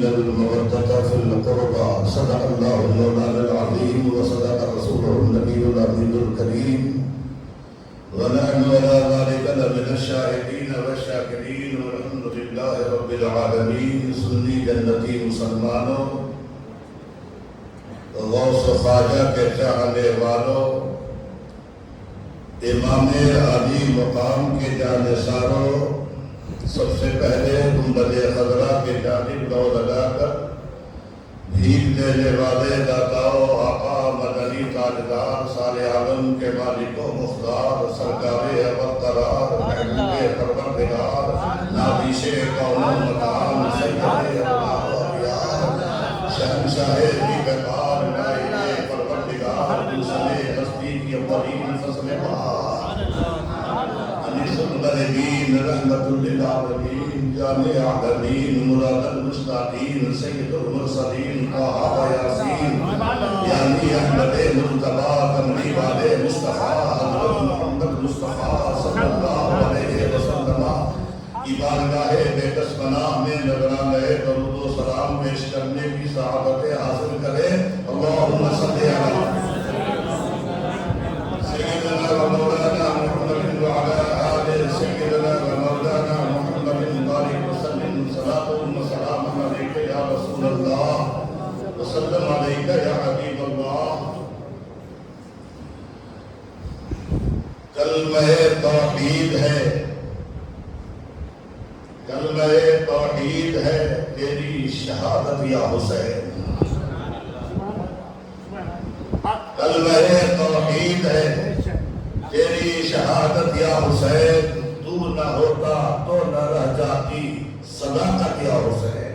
المودة في القربى صدق الله المولانا العظيم وصدق رسوله النبي الأمين الكريم ونحن على ذلك لمن الشاهدين والشاكرين والحمد لله رب العالمين. سنی جنتی مسلمانوں، غوث خواجہ کے چاہنے والوں، امام علی مقام کے جانثاروں، سب سے پہلے گنبد خضرا کے جانب دو لگا کر بھیک دینے والے داتاؤں، آقا مدنی تاجدار سارے عالم کے مالک و مختار، سرکار ابد قرار محبوب پروردگار نابیش کون و مکان سید اولاد شہنشاہ بی وقار نائب پروردگار دوسرے ہستی کی اولین فصل بہار انیس الغریبین رحمت للعالمین جامع عالمین مراد المشتاقین سید المرسلین طہ و یاسین یعنی احمد مرتبہ کملی والے مصطفیٰ حضرت محمد مصطفیٰ صلی اللہ علیہ وسلم کی بارگاہ بے کس پناہ میں نذرانہ درود و سلام پیش کرنے کی سعادت حاصل کرے. اللہم صلی علی سیدنا و مولانا محمد وعلی آل سیدنا و مولانا محمد بارک وسلم صلاۃ و سلام علیک یا رسول اللہ وسلم علیک یا حبیب اللہ. کلمہ توحید ہے، کلمہ توحید ہے تیری شہادت یا حسین. کلمہ توحید ہے تیری شہادت یا حسین. تو نہ ہوتا تو نہ رہ جاتی صداقت یا حسین.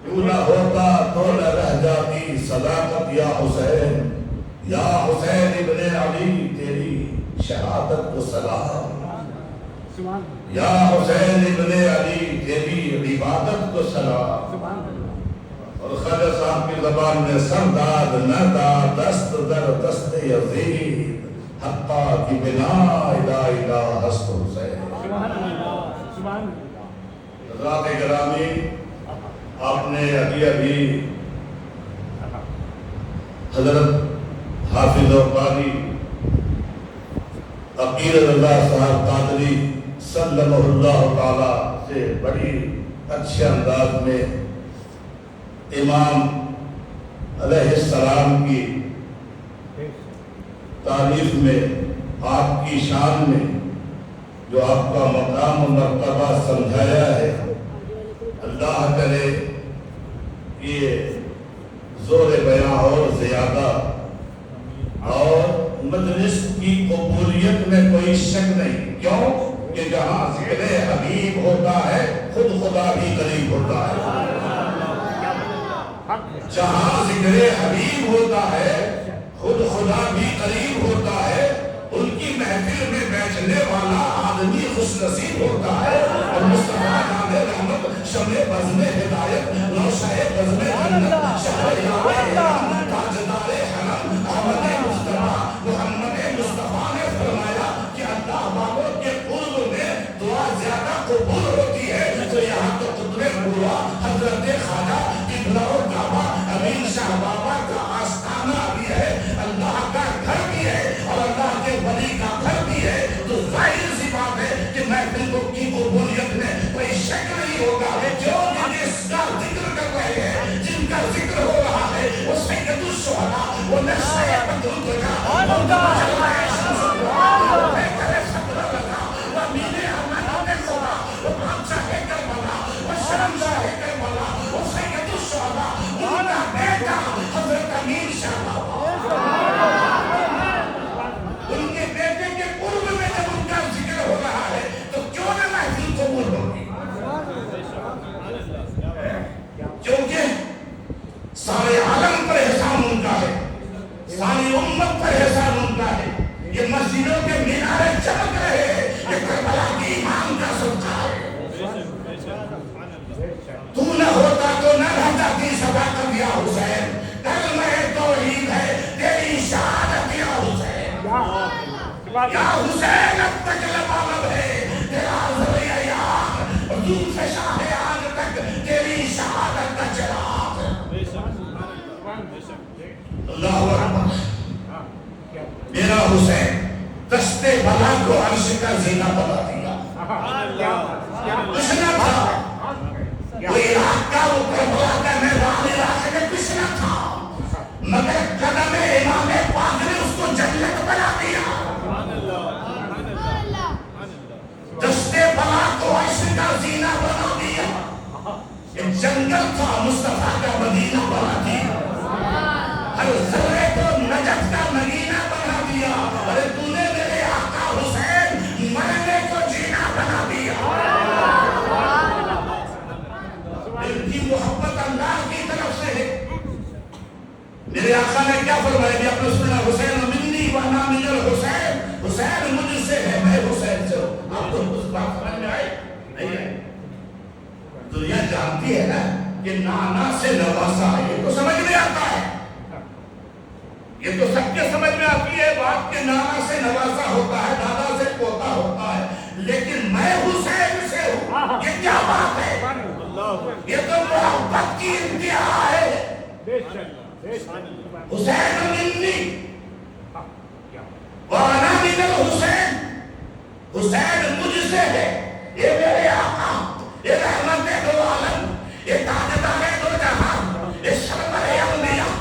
تو نہ ہوتا تو نہ رہ جاتی صداقت یا حسین. یا حسین ابن علی تیری شہادت کو سلام. یا حسین ابن علی تیری عبادت کو سلام. اور خواجہ صاحب کی زبان میں سرداد نہ دا دست در دست یزید حقا کی بنا الہ الہ ہست حسین. حضرات گرامی، آپ نے ابھی حضرت حافظ و قاری عقیل رضا صاحب قادری سلمہ اللہ تعالی سے بڑی اچھے انداز میں امام علیہ السلام کی تعریف میں، آپ کی شان میں جو آپ کا مقام و مرتبہ سمجھایا ہے، اللہ کرے یہ زور بیاں اور زیادہ، اور مجلس کی قبولیت میں کوئی شک نہیں. کیوں کہ جہاں ذکر حبیب ہوتا ہے خود خدا بھی قریب ہوتا ہے. جہاں ذکر حبیب ہوتا ہے خود خدا بھی قریب ہوتا ہے. ان کی محفل میں بیٹھنے والا آدمی خوش نصیب ہوتا ہے. اور مصطفیٰ نام رحمت شمع بزم ہدایت نوشہ بزم جنت شہریار اعلان تاجدار حرم احمد مصطفیٰ محمد مصطفیٰ نے فرمایا کہ اللہ بابوں کے قرب میں دعا زیادہ قبول ہوتی ہے. تو یہاں تو قطب بلوا حضرت خواجہ قبلہ و کعبہ امین شاہ بابا کا آستانہ بھی ہے، اللہ کا گھر بھی ہے اور اللہ کے ولی کا گھر بھی ہے. تو ظاہر سی بات ہے کہ محفل کی قبولیت میں کوئی شک نہیں ہوگا. جو جس کا ذکر کر رہے ہیں، جن کا ذکر ہو رہا ہے، وہ سید الشہداء، وہ نشہ بدر کا، وہ جلوہ شمس القمر، وہ پیکر صدر لگا، وہ امین احمد خدا، وہ بادشاہ کربلا، وہ شہنشاہ کربلا، وہ سید الشہداء، ان کا بیٹا حضرت امین شاہ بابا. ان کے بیٹے کے قرب میں جب ان کا ذکر ہو رہا ہے تو کیوں نہ محفل قبول ہوگی؟ کیونکہ سارے عالم پر احسان ان کا ہے، ساری امت پر احسان ان کا ہے. یہ مسجدوں کے مینارے چمک رہے ہیں، یہ کربلا کی امام کا صدقہ ہے. تو نہ ہوتا تو نہ رہ جاتی صداقت یا حسین. کلمہ توحید ہے تیری شہادت یا حسین. یا حسین اب تک لبالب ہے تیرا ذریعہ یار، حضور سے شاہ آج تک تیری شہادت اللہ اکبر. میرا حسین دستے بلا کو عرش کا زینہ بنا دیا. کچھ نہ تھا وہ عراق کا، وہ کربلا کا میدان عراق میں کچھ نہ تھا، مگر قدم امام پاک نے اس کو جنت بنا دیا. دستے بلا کو عرش کا زینہ بنا دیا. ایک جنگل تھا مصطفیٰ کا مدینہ بنا دیا. ہر ذرے کو نجف کا مدینہ بنا دیا. ارے تو نے میرے آقا حسین مرنے کو جینا بنا دیا. ان کی محبت اللہ کی طرف سے ہے. میرے آقا نے کیا فرمایا کہ اپنے سننا حسین منی وانا من الحسین، حسین مجھ سے ہے میں حسین سے ہوں. آپ کو اس بات سمجھ میں آئے نہیں ہے؟ دنیا جانتی ہے نا کہ نانا سے نواسا ہے، یہ تو سمجھ میں آتا ہے، یہ تو سب کے سمجھ میں آتی ہے بات کہ نانا سے نواسا ہوتا ہے، دادا سے پوتا ہوتا ہے، لیکن میں حسین سے ہوں، یہ کیا بات ہے؟ یہ تو محبت کی انتہا ہے. حسین منی وانا من الحسین، حسین مجھ سے ہے، یہ میرے آقا، یہ رحمت دو عالم، یہ تاجدار دو جہاں، یہ سرور انبیاء.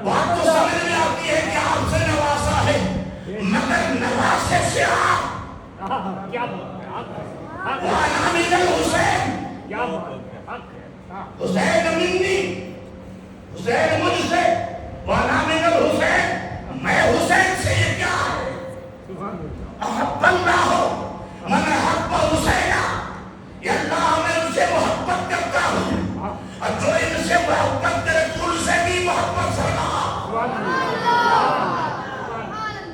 بات تو سمجھ میں آتی ہے کہ آپ سے نواسا ہے، مگر نواسے سے آپ وانا من الحسین، حسین منی، حسین مجھ سے، وانا من الحسین، میں حسین سے. یہ کیا ہے؟ احب اللہ من احب حسینہ، یہ اللہ میں ان سے محبت کرتا ہوں اور جو ان سے محبت کرے تو ان سے بھی محبت فرما.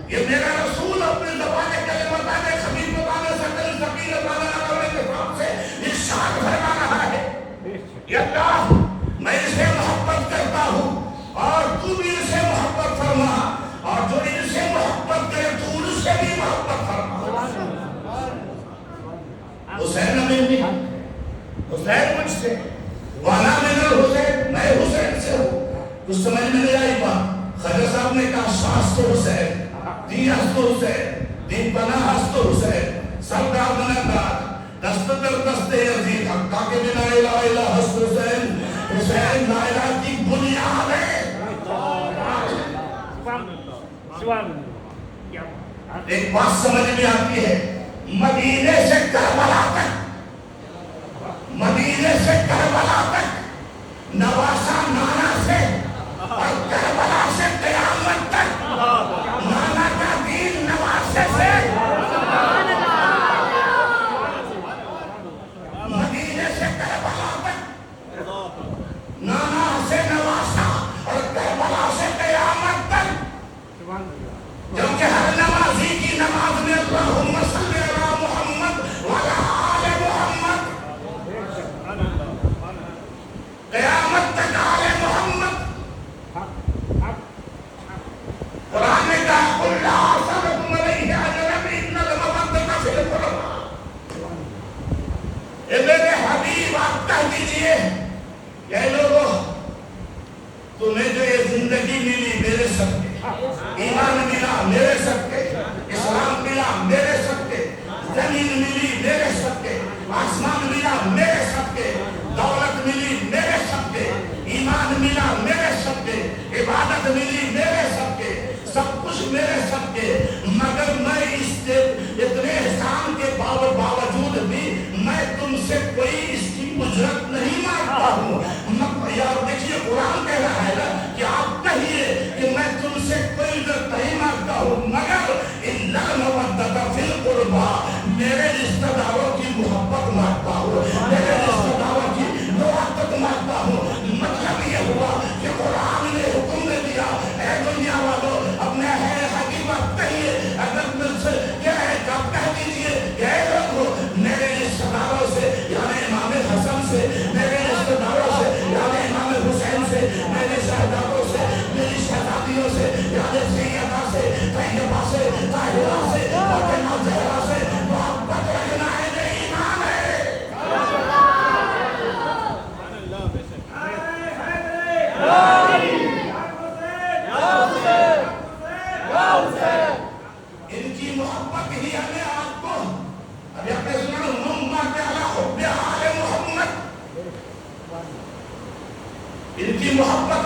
یہ میرا رسول اپنے زبان کلمتان خفیفتان ثقل ثقیلتان نقل کے ساتھ سے ارشاد فرما رہا ہے. یہ اللہ میں ان سے محبت کرتا ہوں اور تو بھی ان سے محبت فرما، اور جو ان سے محبت کرے تو ان سے بھی محبت فرما. حسین منی، حسین مجھ سے، وانا من الحسین، میں حسین سے ہوں. کچھ سمجھ میں نہیں آئی بات؟ خضر صاحب نے کہا شاست تو حسین، دی ہست تو حسین، دی پناہ ہست تو حسین، سب کا بنادار دست در دست عزیز حقا کے بنا الہ الہ ہست حسین. حسین لا الہ کی بنیاد ہے. ایک بات سمجھ میں آتی ہے، مدینے سے کربلا تک، مدینے سے کربلا تک، نواسا نانا سے اور کربلا سے قیامت تک، نانا کا دین نواسے سے، مدینے سے کربلا تک، نانا سے نواسا اور کربلا سے قیامت تک. کیونکہ ہر نمازی کی نماز میں اللہم صلی علی محمد وعلی آل محمد، قیامت تک آل محمد. قرآن نے کہا قل لا اسألکم علیہ اجرا ان المودۃ فی القربى. اے میرے حبیب آپ کہہ دیجئے کہ اے لوگو تمہیں جو یہ زندگی ملی میرے صدقے، ایمان ملا میرے صدقے، اسلام ملا میرے صدقے، زمین ملی میرے صدقے، آسمان ملا میرے صدقے، دولت ملی میرے صدقے، ایمان ملا میرے صدقے، عبادت ملی میرے صدقے، سب کچھ میرے صدقے. مگر میں اس اتنے احسان کے باوجود بھی میں تم سے کوئی اس کی اجرت نہیں مانگتا ہوں. یار دیکھیے قرآن کہہ رہا ہے نا کہ آپ کہیے کہ میں تم سے کوئی اجرت نہیں مانگتا ہوں، مگر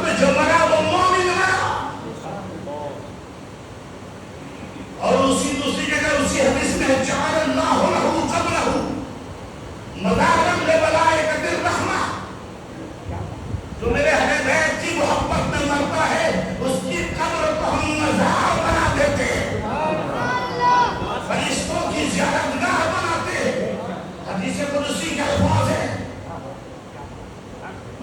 میں جو مرا وہ مومن مرا. اور اسی دوسری جگہ اسی حدیث میں جعل اللہ لہ قبرہ مدارا لملائکۃ الرحمہ. جو میرے اہل بیت کی محبت میں مرتا ہے اس کی قبر کو ہم مزار بنا دیتے ہیں, فرشتوں کی زیارت گاہ بناتے ہیں. حدیث قدسی کے الفاظ ہیں.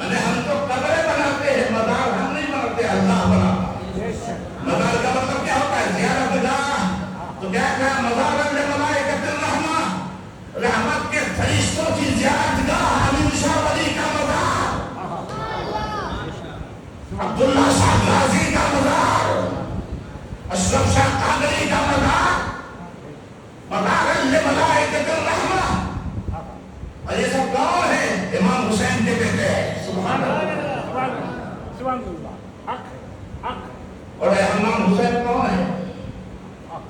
ہم تو قبریں بناتے ہیں, مزار ہم نہیں بناتے, اللہ بناتا. مزار کا مطلب کیا ہوتا ہے؟ زیارت گاہ. تو کیا کہا؟ مزار لملائکۃ الرحمہ, رحمت کے فرشتوں کی زیارت گاہ. امین شاہ ولی کا مزار, عبداللہ شاہ غازی کا مزار, اشرف شاہ قادری کا مزار, مزار لملائکۃ الرحمہ. اور یہ سب کون ہیں؟ امام حسین کے بیٹے ہیں. سبحان اللہ. اور امام حسین کون ہے؟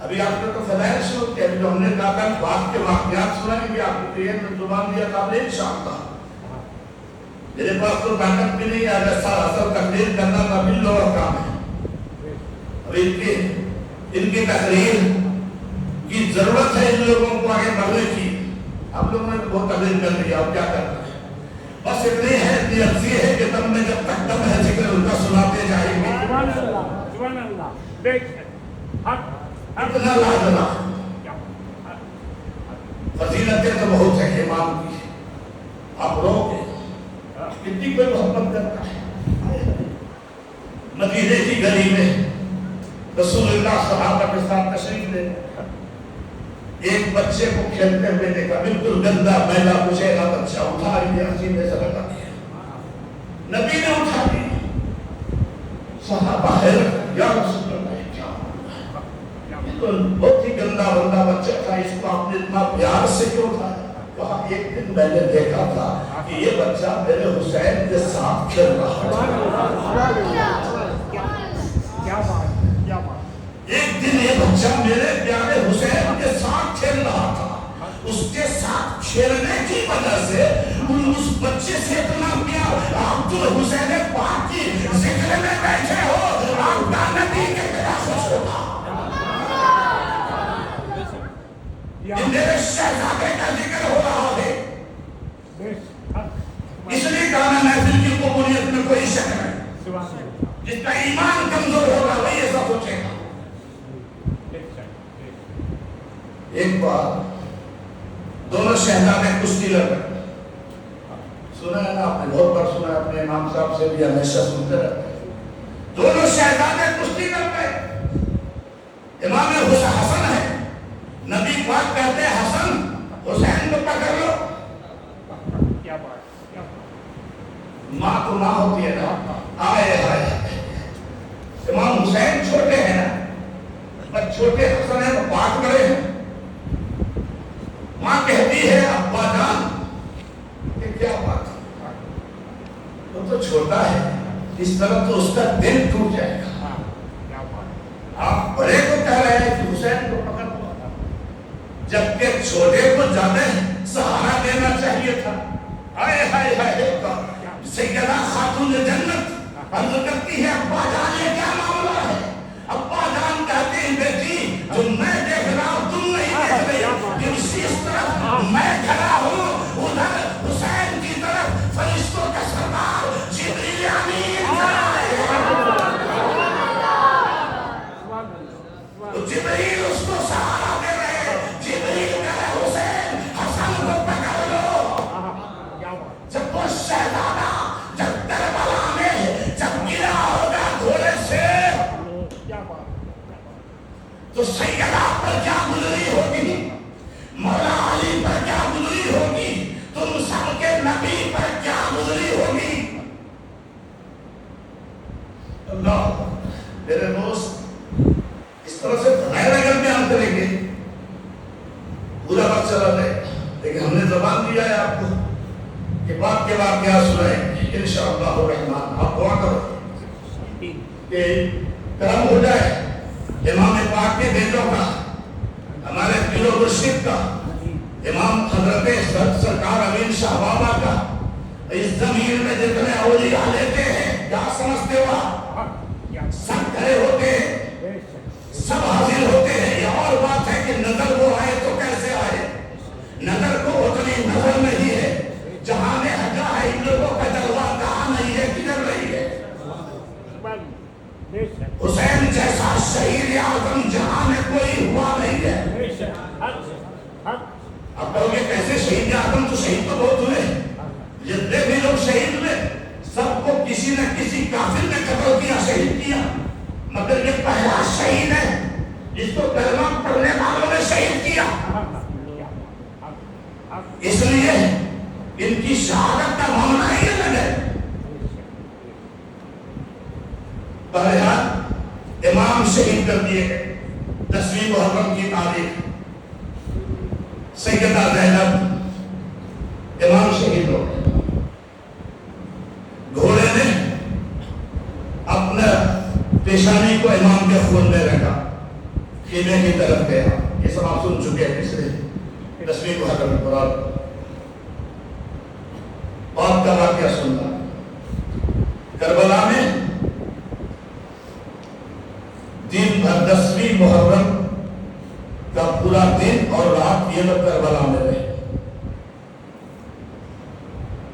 ابھی آپ نے تو فضائل شروع کیا, جو ہم نے کہا تھا بات کے واقعات سنائیں گے آپ کو. یہ زبان دیا تھا ایک شام کا. میرے پاس تو طاقت بھی نہیں ہے, اصل تقریر کرنا کبھی لوگوں کا کام ہے. اب ان کی تقریر کی ضرورت ہے ان لوگوں کو آگے بڑھنے کی. آپ لوگوں نے بہت تقریر کر لیا, اب کیا کرنا ہے؟ بس اتنی ہے کہ عرضی ہے کہ تم میں جب تک دم ہے ذکر ان کا سناتے جائیں گے. سبحان اللہ. اتنا لاجواب فضیلتیں تو بہت ہیں امام کی. آپ روکے کتنی کوئی محبت کرتا ہے. مدینے کی گلی میں رسول اللہ صحابہ کے ساتھ تشریف لے, ایک بچے کو کھیلتے ہوئے دیکھا, بالکل گندا میلا کچیلا بچہ, اٹھا لیا سینے سے لگا دیا. نبی نے اٹھا دیا. صحابہ حیرت, یا رسول اللہ کیا, یہ تو بہت ہی گندا بندہ بچہ تھا, اس کو آپ نے اتنا پیار سے کیوں اٹھایا؟ کہا ایک دن میں نے دیکھا تھا کہ یہ بچہ میرے حسین کے ساتھ کھیل رہا تھا. ایک دن یہ بچہ میرے پیارے حسین کے ساتھ کھیل رہا تھا. اس کے ساتھ کھیلنے کی وجہ سے اس بچے سے اتنا پیار. آپ جو حسین پاک کی ذکر میں بیٹھے ہو, آپ کا نبی کے پیار خوش ہوگا. یہ میرے شہزادے کا ذکر ہو رہا ہے. اس لیے کہا محفل کی قبولیت میں کوئی شک نہیں. جس کا ایمان کمزور ہوگا وہی ایسا سوچے گا. ایک بار دونوں شہزادے کشتی لڑ رہے, سنا ہے نا آپ نے, بہت بار سنا ہے, اپنے امام صاحب سے بھی ہمیشہ سنتے رہتے ہیں. دونوں شہزادے کشتی لڑ رہے. امام حسن ہے, نبی پاک کہتے ہیں حسن حسین کو پکڑ لو. ماں تو ماں ہوتی ہے نا. آئے امام حسین چھوٹے ہیں نا, پر چھوٹے حسن ہیں تو پاک بڑے ہیں. ماں کہتی ہے ابا جان کہ کیا بات ہے, وہ تو چھوٹا ہے, اس طرح تو اس کا دل ٹوٹ جائے گا. آپ بڑے کو کہہ رہے ہیں کہ حسین کو پکڑ لو, جبکہ چھوٹے کو زیادہ سہارا دینا چاہیے تھا. ہائے ہائے ہائے, سیدہ خاتون جنت عرض کرتی ہے ابا جان یہ کیا معاملہ ہے؟ ابا جان کہتے ہیں بیٹی جو میں دیکھ رہا ہوں تم نہیں دیکھ رہی, کہ اسی طرف میں کھڑا ہوں ادھر حسین کی طرف فرشتوں کا سردار جبریل امین کھڑا ہے. جبریل اس کو سہارا دے رہے, جبریل کہے حسین حسن کو پکڑ لو. جب وہ شہزادہ جب کربلا میں جب گرا ہوگا گھوڑے سے تو سیدہ پر کیا گزری ہوگی, مولا علی پر کیا گزری ہوگی, تم سب کے نبی پر کیا گزری ہوگی. اللہ میرے دوست, اس طرح سے غیر اگر بیان کریں گے پورا وقت چلا جائے, لیکن ہم نے زبان دیا ہے آپ کو کہ بات کے بعد کیا سنائیں انشاءاللہ الرحمن. آپ دعا کرو کہ کرم ہو جائے امام پاک کے بیٹوں کا, ہمارے پیر و مرشد کا, امام حضرت سرکار امین شاہ بابا کا. اس زمین میں جتنے اولیاء لیتے ہیں کیا سمجھتے کے وہاں سب کھڑے ہوتے ہیں، سب حاضر ہوتے ہیں. یہ اور بات ہے کہ نظر وہ آئے تو کیسے آئے. نظر کو اتنی نظر نہیں ہے. جہاں نے ہٹا ہے ان لوگوں کا جلوہ کہاں نہیں ہے، کدھر نہیں ہے. حسین جیسا شہید اعظم جہاں میں کوئی ہوا نہیں ہے. اب کہو گے کیسے شہید اعظم، تو شہید تو بہت ہوئے. جتنے بھی لوگ شہید ہوئے سب کو کسی نہ کسی کافر نے قتل کیا، شہید کیا، مگر یہ پہلا شہید ہے جس کو کلمہ پڑھنے والوں نے شہید کیا. اس لیے ان کی شہادت کا معاملہ ہی الگ ہے. بہرحال امام شہید کر دیے گئے. 10ویں محرم کی تاریخ سیدہ زینب امام شہید ہو گئے. گھوڑے نے اپنا پیشانی کو امام کے خون میں رکھا، خیمے کی طرف گیا. یہ سب آپ سن چکے ہیں پچھلے 10ویں محرم قرآن. اور کا واقعہ سننا کربلا میں دن بھر 10ویں محرم کا پورا دن اور رات یہ لوگ کربلا میں رہے.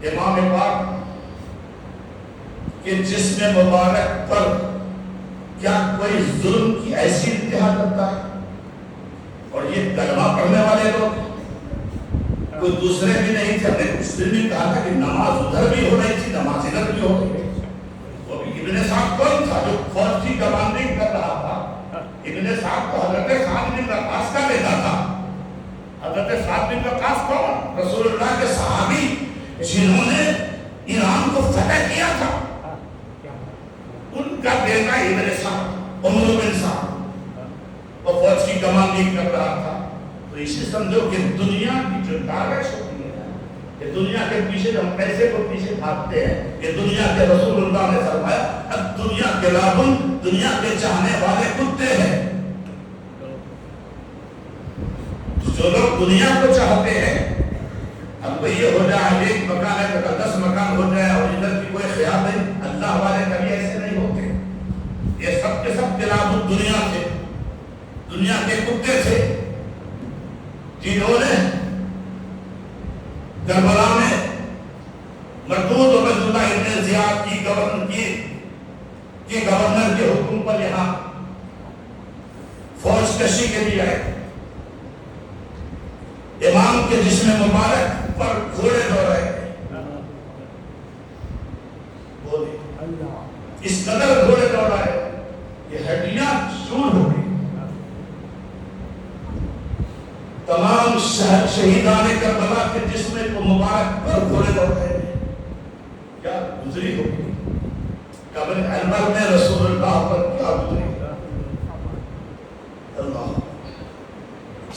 امام پاک کہ جسم مبارک پر کیا کوئی ظلم کی ایسی انتہا کرتا ہے. اور یہ کلمہ پڑھنے والے لوگ کوئی دوسرے بھی نہیں تھے. ہم نے اس دن بھی کہا تھا کہ نماز ادھر بھی ہو رہی تھی، نماز ادھر بھی ہو رہی تھی. وہ بھی ابن سعد کون تھا جو فوج کی کمانڈنگ کر رہا تھا. ابن سعد کو حضرت سعد بن وقاص کا بیٹا تھا. حضرت سعد بن وقاص کون؟ رسول اللہ کے صحابی جنہوں نے ایران کو فتح کیا تھا. ان کا بیٹا ابن سعد، عمر بن سعد، وہ فوج کی کمانڈنگ کر رہا تھا. تو اسے سمجھو کہ دنیا کی جو کاغذ ہوتی ہے، یہ دنیا کے پیچھے ہم پیسے کو پیچھے بھاگتے ہیں، یہ دنیا کے رسول اللہ نے فرمایا اب دنیا کے لابن دنیا کے چاہنے والے کتے ہیں. جو لوگ دنیا کو چاہتے ہیں، اب یہ ہو جائے ایک مکان ہے تو 10 مکان ہو جائے اور ادھر کی کوئی خیال نہیں. اللہ والے کبھی ایسے نہیں ہوتے. یہ سب کے سب خلاف دنیا تھے، دنیا کے کتے تھے جنہوں نے کربلا میں مردود عبید اللہ ابن زیاد کی گورنر کے حکم پر یہاں فوج کشی کے لیے آئے. امام کے جسم مبارک پر گھوڑے دوڑائے. اس قدر گھوڑے دوڑائے یہ ہڈیاں چور ہو گئی. تمام شہیدان کربلا کے جسم کو مبارک پر گھوڑے دوڑائے. کیا گزری ہوگی قبر انور میں رسول اللہ پر، کیا گزری. اللہ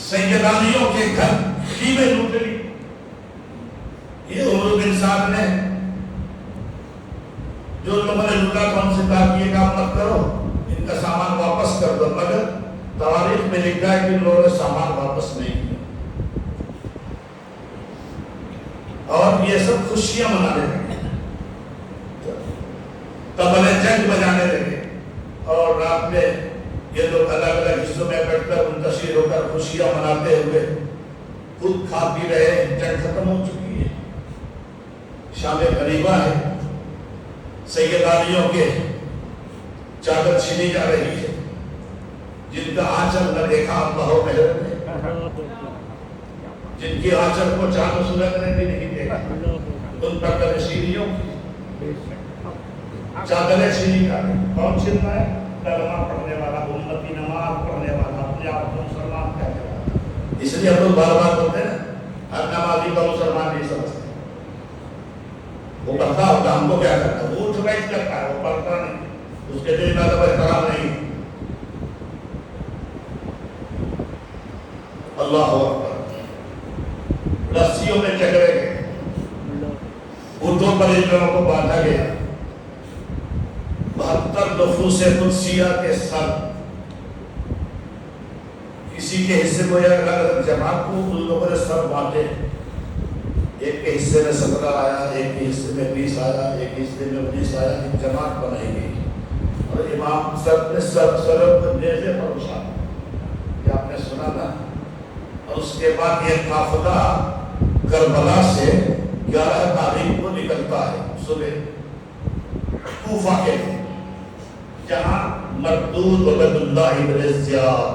سیدانیوں کے گھر خیمے لوٹ لی. یہ عمر بن سعد نے جو لوگوں نے لوٹا تو ان سے کہا کہ یہ کام مت کرو، ان کا سامان واپس کر دو. مگر تاریخ میں لکھا ہے کہ ان لوگوں نے سامان واپس نہیں کیا اور یہ سب خوشیاں منانے لگے، طبلے جنگ بجانے لگے. اور رات میں یہ لوگ الگ الگ حصوں میں بیٹھ کر منتشر ہو کر خوشیاں مناتے ہوئے خود کھا پی رہے. جنگ ختم ہو چکی ہے، شام غریبہ ہے. سیدانیوں کے چادر چھینی جا رہی ہے، جن کا آنچل نہ دیکھا اللہ و مہر نے، جن کی آنچل کو چاند و سورج نے بھی نہیں دیکھا، ان پر ترشیریوں کی چادریں چھینی جا رہی. کون چھین رہا ہے؟ کلمہ پڑھنے والا، امتی نماز پڑھنے والا، اپنے آپ کو مسلمان کہنے والا. اس لیے ہم لوگ بار بار بولتے ہیں ہر نمازی کا مسلمان نہیں سمجھتے. وہ پڑھتا ہوتا، ہم کو کیا کرتا ہے؟ وہ اٹھ بیٹھ کرتا ہے، وہ پڑھتا نہیں، اس کے دل میں ادب احترام نہیں. اللہ اکبر. رسیوں میں جھگڑے گئے، اردو پر ان لوگوں کو بانٹا گیا. 72 نفوس قدسیہ کے سر کسی کے حصے کو یا الگ جماعت کو ان لوگوں نے سر بانٹے. ایک کے حصے میں 17 آیا، ایک کے حصے میں 20 آیا، ایک حصے میں 19 آیا. ایک جماعت بنائی گئی. اور امام سر نے سرب نیزے پر اچھالا، یہ آپ نے سنا نا. اور اس کے بعد یہ قافلہ کربلا سے 11 تاریخ کو نکلتا ہے صبح کوفہ کے لیے، جہاں مردود عبید اللہ بن زیاد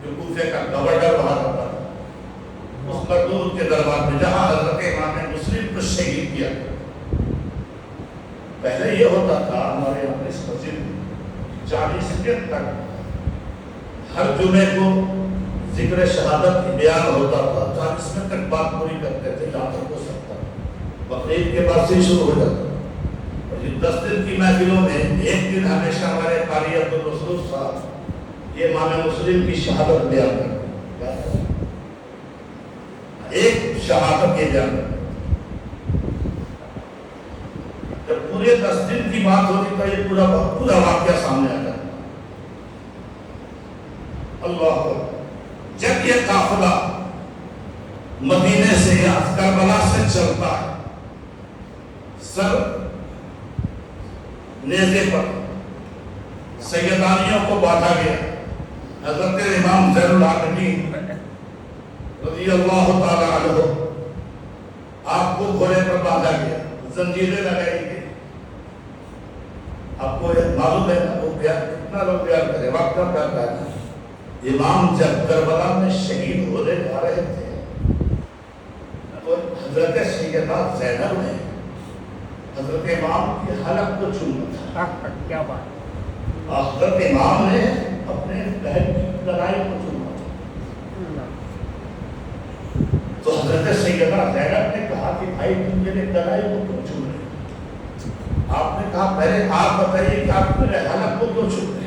جو کوفے کا گورنر وہاں رہتا تھا، اس مردود کے دربار میں جہاں حضرت امام مسلم کو شہید کیا. پہلے یہ ہوتا تھا ہمارے یہاں اس مسجد میں 40 دن تک ہر جمعے کو ذکر شہادت کی بیان ہوتا تھا. 40 دن تک بات پوری کرتے تھے جہاں تک ہو سکتا. بقرعید کے بعد سے شروع ہو جاتا. اور یہ 10 دن کی محفلوں میں ایک دن ہمیشہ ہمارے قاری عبدالرسول صاحب یہ امام مسلم کی شہادت بیان کرتے، ایک شہادت یہ بیان کرتے. جب پورے 10 دن کی بات ہوتی تو یہ پورا واقعہ سامنے آتا ہے. اللہ اکبر. جب یہ قافلہ مدینے سے یا کربلا سے چلتا ہے، سر نیزے پر سیدانیوں کو بانٹا گیا. حضرت امام زین العابدین رضی اللہ تعالی عنہ آپ کو گھوڑے پر باندھا گیا، زنجیریں لگائی گئی. آپ کو معلوم ہے نا وہ کتنا لوگ پیار کرے، وقت کم کرتا ہے. امام جب کربلا میں شہید ہونے جا رہے تھے تو حضرت سیدہ زینب نے حضرت امام کے حلق کو چوما تھا. کیا بات. حضرت امام نے اپنے بہن کی کلائی کو چوما تھا. تو حضرت سیدہ زینب نے کہا کہ بھائی تم میرے کلائی کو کیوں چوم رہے؟ آپ نے کہا پہلے آپ بتائیے کہ آپ میرے حلق کو کیوں چوم رہے؟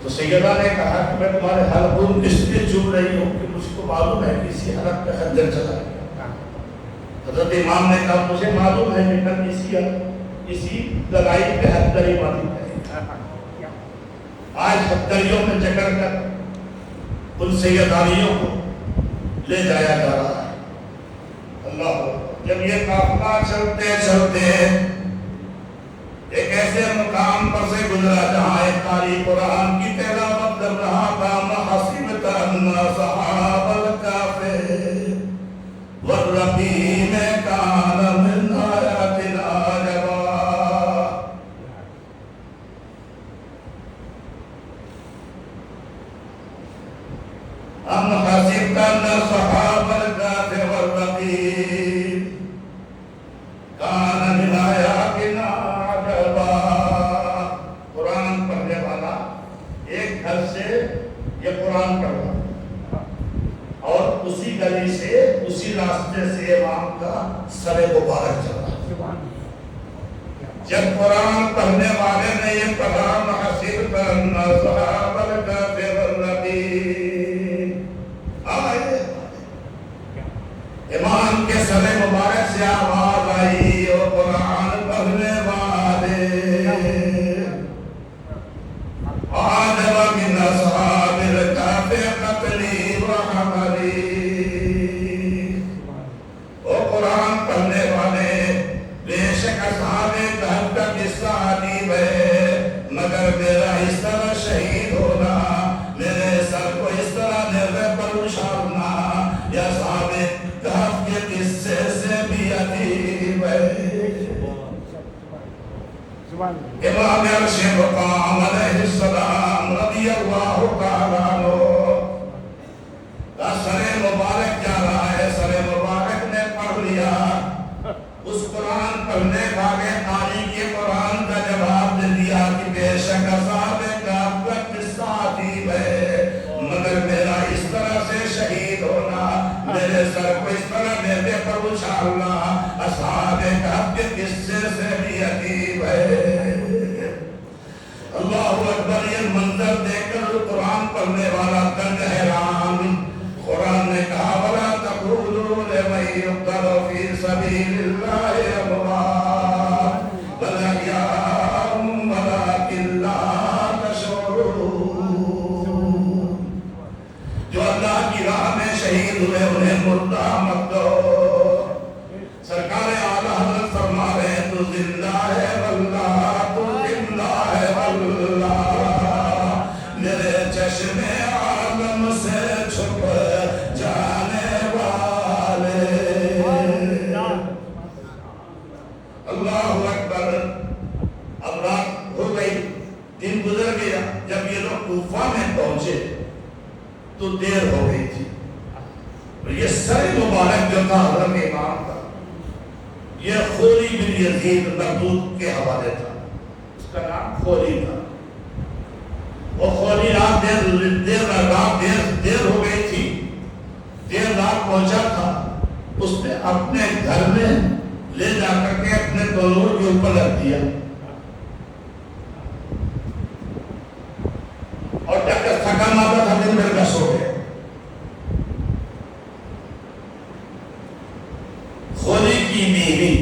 تو سیدہ نے کہا کہ میں تمہارے حلق کو اس لیے چوم رہی ہوں کہ مجھ کو معلوم ہے کہ اسی حلق پہ خنجر چلا ہے. حضرت امام نے کہا مجھے معلوم ہے کہ میں اسی لڑائی پہ حدری مانی ہے. آج حدریوں میں جکڑ کر ان سیدانیوں کو لے جایا جا رہا ہے. اللہ. جب یہ قافلہ چلتے چلتے ایک ایسے مقام پر سے گزرا جہاں ایک قاری قرآن کی تلاوت کر رہا تھا، محسبت ان اصحاب الکہف والرقیم کان من آیاتنا عجبا. ام حسبت ان اصحاب الکہف والرقیم کان من آیاتنا عجبا. قرآن پڑھنے والا ایک گھر سے یہ قرآن پڑھ رہا اور اسی گلی سے اسی راستے سے امام کا سر مبارک چل رہا. جب قرآن پڑھنے والے نے یہ پڑھا محسب ان اصحاب الکہف والرقیم، آئے امام کے سر مبارک سے آواز آئی اور قرآن پڑھنے والے عجب من اصحاب الکہف قتلی وحملی. او قرآن پڑھنے والے بے شک اصحاب کہف کا قصہ عجیب ہے، مگر میرا اس طرح شہید ہونا، میرے سر کو اس طرح نیزے پر اچھالنا یا اصحاب کہف کے قصے سے بھی عجیب ہے. امام عرش مقام علیہ السلام رضی اللہ تعالیٰ عنہ کا سر مبارک جا رہا ہے. سر مبارک نے پڑھ لیا. اس قرآن پڑھنے والے قاری کے قرآن کا جواب دے دیا کہ بے شک اصحاب کہف کا قصہ عجیب ہے، مگر میرا اس طرح سے شہید ہونا، میرے سر کو اس طرح نیزے پر اچھالنا اصحاب کہف کے قصے سے بھی عجیب ہے. اللہ اکبر. یہ منظر دیکھ کر قرآن پڑھنے والا دنگ حیران. قرآن نے کہا وَلَا تَقُولُوا لِمَن يُقْتَلُ فِي سَبِيلِ اللَّهِ أَمْوَاتٌ بَلْ أَحْيَاءٌ وَلَٰكِن لَّا تَشْعُرُونَ. جو اللہ کی راہ میں شہید ہوئے انہیں مردہ مت دو. سرکار اعلیٰ حضرت فرما رہے تو زندہ ہے واللہ دن گزر گیا، جب یہ لوگ کوفہ میں پہنچے تو دیر ہو گئی تھی. یہ سر مبارک جو تھا حضرت امام کا، یہ خوری بن یزید مردود کے حوالے تھا. اس کا نام خوری تھا. وہ خوری رات دیر ہو گئی تھی، دیر رات پہنچا تھا. اس نے اپنے گھر میں لے جا کر کے اپنے تنور کے اوپر رکھ دیا، اور جب تک تھکا ماتا تھا دن بھر کا سو گیا. خوری کی بیوی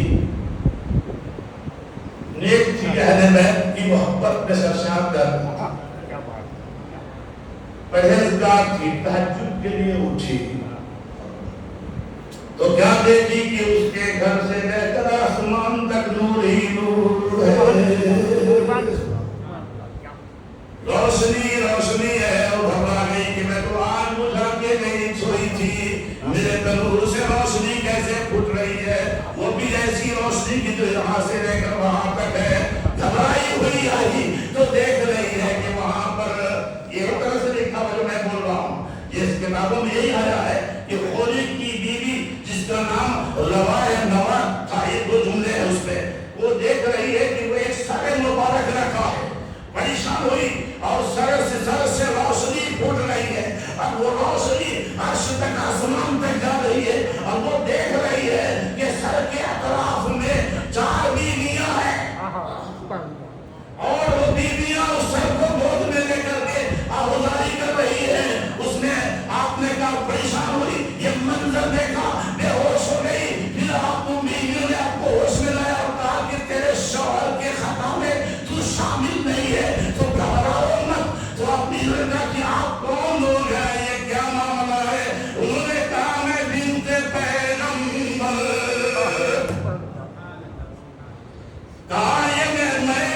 نیک تھی، اہل بیت کی محبت میں سرشار کرتا تھا، پرہیزگار تھی، تہجد کے لیے اٹھی تو کیا دیکھی کہ اس کے گھر سے لے کر آسمان تک نور ہی نور ہے، روشنی روشنی ہے. اور گھبرا گئی کہ میں تو آج بجھا کے نہیں سوئی تھی، میرے تنور سے روشنی کیسے پھٹ رہی ہے، وہ بھی ایسی روشنی کی جو یہاں سے لے کر وہاں تک ہے. گھبرائی ہوئی آئی تو دیکھ رہی ہے کہ وہاں پر یہ طرح سے لکھا ہوا جو میں بول رہا ہوں، یہ اس کتابوں میں یہی آیا ہے کہ خوری کی بیوی جس کا نام روایہ نوا تھا، یہ دو جملے ہیں اس میں، وہ دیکھ رہی ہے کہ وہ ایک سر مبارک رکھا ہے. پریشان ہوئی اور سر سے روشنی پھوٹ رہی ہے. اب وہ روشنی عرش تک آسمان تک جا رہی ہے، اور وہ دیکھ رہی ہے کہ سر کے اطراف میں 4 بیویاں ہیں، اور وہ بیویاں اس سر کو گود میں لے کر کے آہوزاری کر رہی ہے. اس نے آپ نے کہا پریشان ہوئی، یہ منظر دیکھا، بے ہوش ہو گئی. پھر آپ بیویوں نے آپ کو ہوش میں لایا اور کہا کہ تیرے شوہر کے خطا میں تو شامل نہیں ہے، تو گھبراؤ مت. تو آپ بیویوں نے کہا کہ آپ کون لوگ ہیں، یہ کیا معاملہ ہے؟ انہوں نے کہا میں بنت پیغمبر. کہا یہ میں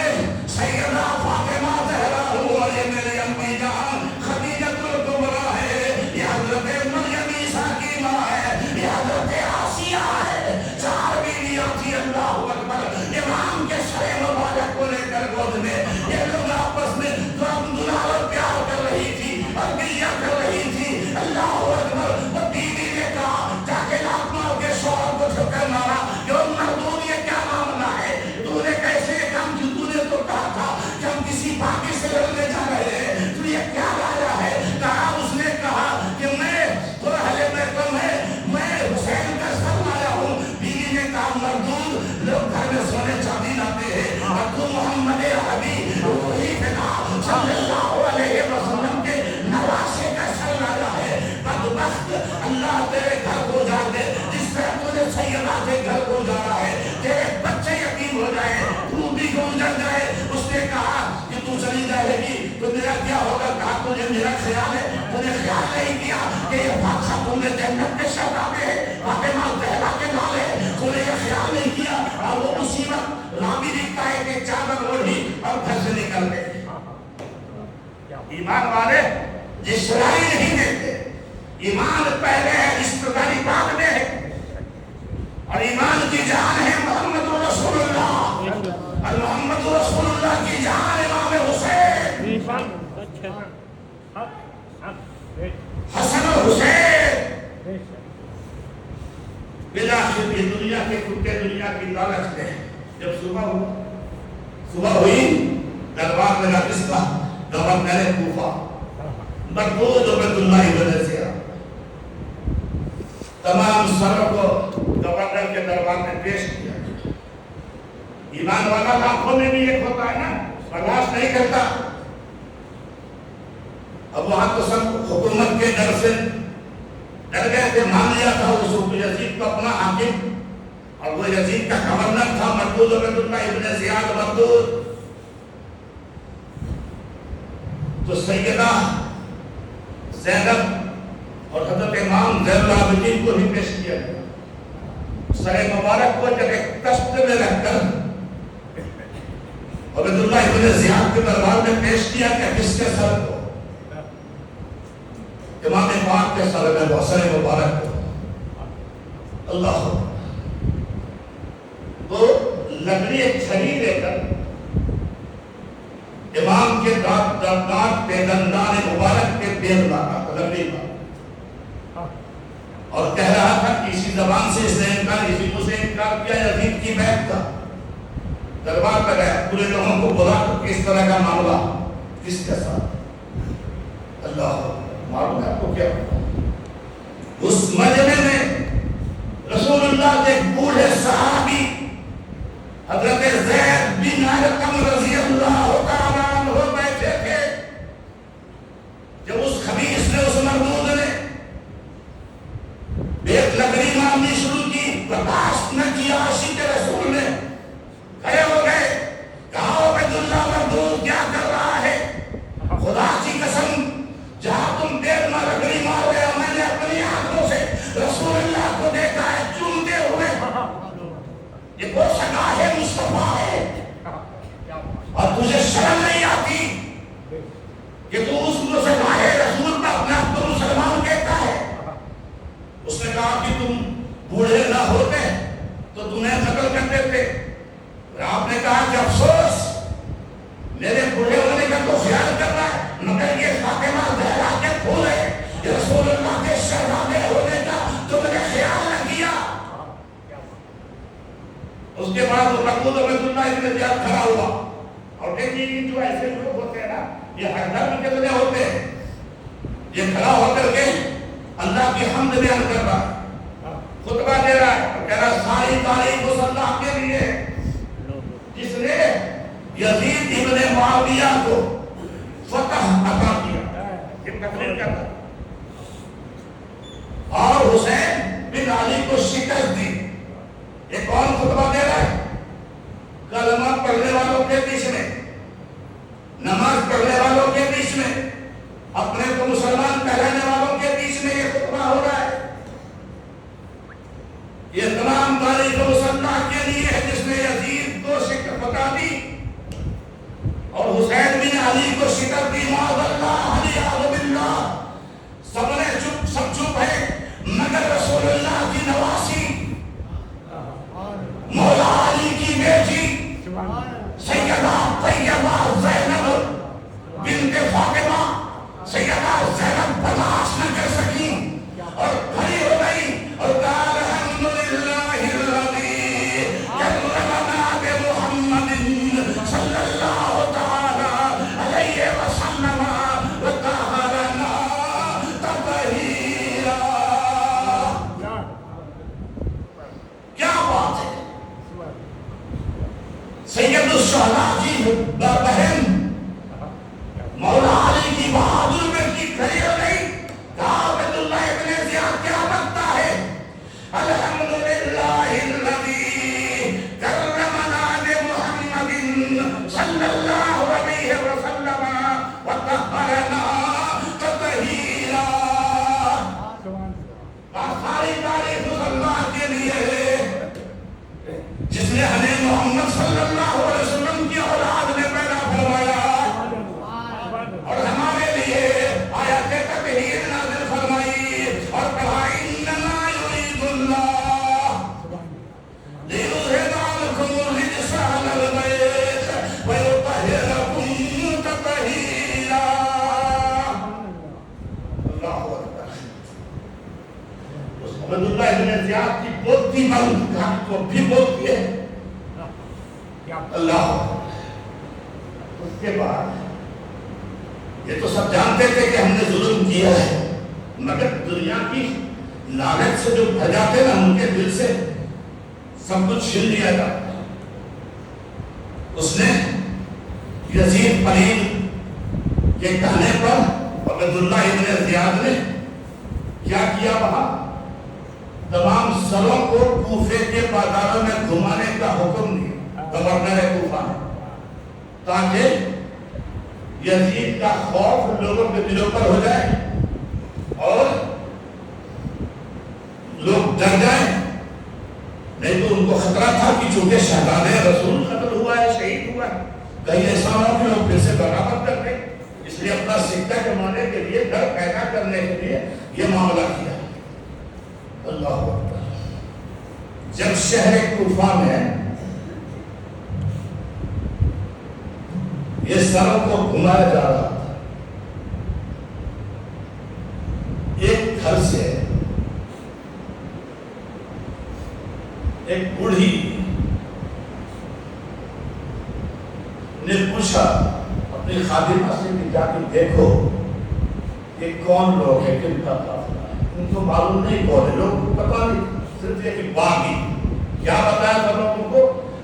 سیدہ فاطمہ زہرا ہوں، اور یہ میری امی جان خدیجۃ الکبریٰ ہے، یہ حضرت مریم عیسیٰ کی ماں ہے، یہ حضرت آسیہ ہے. 4 بیویاں تھی. اللہ اکبر. امام کے سر مبارک کو لے کر گود میں یہ لوگ آپس میں دلال اور پیار کر رہی تھی اور گریہ کر رہی تھی. اللہ اکبر. وہ بیوی نے کہا جا کے لات مار کے شوہر کو ٹھوکر مارا کہ وہ مردود یہ کیا معاملہ ہے، تو نے کیسے کام کی؟ تو نے تو کہا تھا کہ ہم کسی باقی سے لڑنے جا رہے ہیں، تو یہ کیا لایا ہے؟ کہا اس نے کہا کہ میں تو اہل بیت میں حسین کا سر لایا ہوں. بیوی نے کہا مردود لوگ گھر میں سونے چاندی لاتے ہیں، اور تو محمد عربی روحی فدا صلی اللہ علیہ وسلم کے نواسے کا سر لایا ہے. بدبخت، اللہ تیرے گھر کو جا دے جس طرح تو نے سیدہ کے گھر کو جانا ہے، تیرے بچے یتیم ہو جائے، تو بھی گنجر جائے. اس نے کہا کہ تو چلی جائے گی تو میرا کیا ہوگا؟ کہا تجھے میرا خیال ہے، تو نے خیال نہیں کیا کہ یہ بادشاہ تم نے جنت کے شہزادے ہیں، فاطمہ زہرا کے لال ہے، تو نے یہ خیال نہیں کیا. اور وہ اسی وقت راوی لکھتا ہے کہ چادر اوڑھی اور گھر سے نکل گئے. ایمان والے رشتہداری نہیں دیتے، ایمان پہلے ہے، رشتہداری بعد میں ہے. اور ایمان کی جان ہے محمد رسول اللہ، اور محمد رسول اللہ کی جان امام حسین، حسن و حسین. بالآخر یہ دنیا کے کتے دنیا کی لالچ میں جب صبح ہوئی دربار میں کس کا گورنر کوفہ مردود عبید اللہ ابن زیاد تمام سروں کو گورنر کے دربار میں پیش کیا. ایمان والا آنکھوں میں بھی ایک ہوتا ہے نا، برداشت نہیں کرتا. اب وہاں تو سب حکومت کے ڈر سے ڈر گئے تھے، مان لیا تھا اس یزید کو اپنا حاکم، اور وہ یزید کا گورنر تھا مردود عبید اللہ ابن زیاد مردود. تو سیدہ زینب اور حضرت امام زین العابدین کو بھی پیش کیا گیا. سر مبارک کو جب ایک تخت میں رکھ کر عبید اللہ ابن زیاد کے دربار میں پیش کیا کہ کس کے سر کو؟ امام پاک کے سر میں وہ سر مبارک کو. اللہ تو لکڑی ایک چھری لے کر امام امام کے دانت پہ دندان مبارک پہ بیل لگا لکڑی کا، اور کہہ رہا تھا کہ اسی زبان سے اس نے انکار، اسی منہ سے انکار کیا یزید کی بیعت کا۔ دربار پر گیا، پورے لوگوں کو بلا کر اس طرح کا معاملہ کس کے ساتھ؟ اللہ معلوم ہے آپ کو کیا؟ اس مجمع میں رسول اللہ کے بوڑھے صحابی حضرت زید بن ارقم رضی اللہ تعالیٰ عنہ بیٹھے تھے۔ جب اس خبیث نے، اس مردود نے ایک لکڑی مارنی شروع کی، برداشت نہ کیا، عاشق رسول نے کھڑے ہو گئے، کہا عبیداللہ مردود کیا کر رہا ہے؟ خدا کی قسم جہاں تم دیر میں لکڑی مار رہے ہو، میں نے اپنی آنکھوں سے رسول اللہ کو دیکھا ہے چومتے ہوئے۔ یہ گوشگاہ ہے، مصطفیٰ ہے، اور تجھے شرم نہیں آتی کہ تو اس گوشگاہ رسول پر اپنے آپ کو مسلمان کہتا ہے؟ اس نے کہا کہ تم بوڑھے نہ ہوتے تو تمہیں قتل کر دیتے۔ آپ نے کہا کہ افسوس میرے بوڑھے ہونے کا تو خیال کر رہا ہے، مگر یہ فاطمہ زہرا کے پھول ہے، یہ رسول اللہ کے شہزادے ہونے کا تو میں نے خیال نہ کیا۔ اس کے بعد وہ مقبول عبیداللہ ابن زیاد کھڑا ہوا، اور دیکھیے جو ایسے لوگ ہوتے ہیں نا، یہ ہر دھرم کے بنے ہوتے ہیں، یہ کھڑا ہو کر کے اللہ کی حمد بیان کر رہا ہے، خطبہ دے رہا ہے، اور کہہ رہا ساری تعریف اس اللہ کے لیے جس نے یزید ابن معاویہ کو فتح عطا کیا، یہ تقریر کرتا، اور حسین بن علی کو شکست دی۔ یہ کون خطبہ دے رہا ہے؟ کلمہ پڑھنے والوں کے بیچ میں، نماز پڑھنے والوں کے بیچ میں، اپنے کو مسلمان کہلانے والوں کے بیچ میں یہ خطبہ ہو رہا ہے۔ یہ تمام تعریف اس اللہ کے لیے ہے جس نے یزید کو شکست بتا دی اور حسین بن علی کو شکست دی۔ معاذ اللہ، علیہ باللہ، سب نے سب چپ ہے، مگر رسول اللہ کی نواسی مولا علی کی بیٹی سیدہ طیبہ زینب بنت فاطمہ، سیدہ زینب برداشت نہ کر سکی اور کھڑی ہو گئی اور کہا الحمدللہ الذی کرمنا بمحمد صلی اللہ تعالی علیہ وسلم وطہرنا تطہیرا۔ کیا بات ہے! سید الشہداء کی بہن مولا علی کی بہادر میں کی کھڑی ہو گئی، کہا عبیداللہ ابن زیاد کیا بنتا ہے؟ الحمدللہ الذی کرمنا بمحمد صلی اللہ علیہ وسلم وطہرنا تطہیرا۔ ساری تعریف اس اللہ کے لیے ہے جس نے ہمیں محمد صلی اللہ علیہ وسلم کی اولاد میں پیدا فرمایا اور ہمارے لیے آیات تطہیر نازل فرمائی اور کہا انما یرید اللہ لیذہب عنکم الرجس اہل البیت ویطہرکم تطہیرا۔ اللہ اکبر! عبیداللہ ابن زیاد کی بولتی بند کو بھی بولتی ہے۔ اللہ! اس کے بعد یہ تو سب جانتے تھے کہ ہم نے ظلم کیا ہے، مگر دنیا کی لعنت سے جو بھجاتے نا ان کے دل سے سب کچھ چھین لیا تھا۔ اس نے یزید پلید کے کہنے پر عبیداللہ ابن زیاد نے کیا کیا؟ وہاں تمام سروں کو کوفے کے بازاروں میں گھمانے کا حکم دیا گورنر کوفہ نے، تاکہ یزید کا خوف لوگوں کے دلوں پر ہو جائے اور لوگ ڈر جائیں۔ نہیں تو ان کو خطرہ تھا کہ چونکہ شہزادہ رسول قتل ہوا ہے، شہید ہوا ہے، کہیں ایسا ہو کہ لوگ پھر سے بغاوت کر دیں، اس لیے اپنا سکہ کمانے کے لیے، ڈر پیدا کرنے کے لیے یہ معاملہ کیا۔ اللہ اکبر! جب شہر کوفہ میں یہ سروں کو گھمایا جا رہا تھا. ایک گھر سے ایک بوڑھی نے پوچھا اپنی خادمہ سے کہ جا کے دیکھو کہ کون لوگ ہیں، کن کا قافلہ ہے. ان کو معلوم نہیں کون ہے، لوگ پتا نہیں، صرف یہ کہ باغی. کیا بتایا تھا لوگوں کو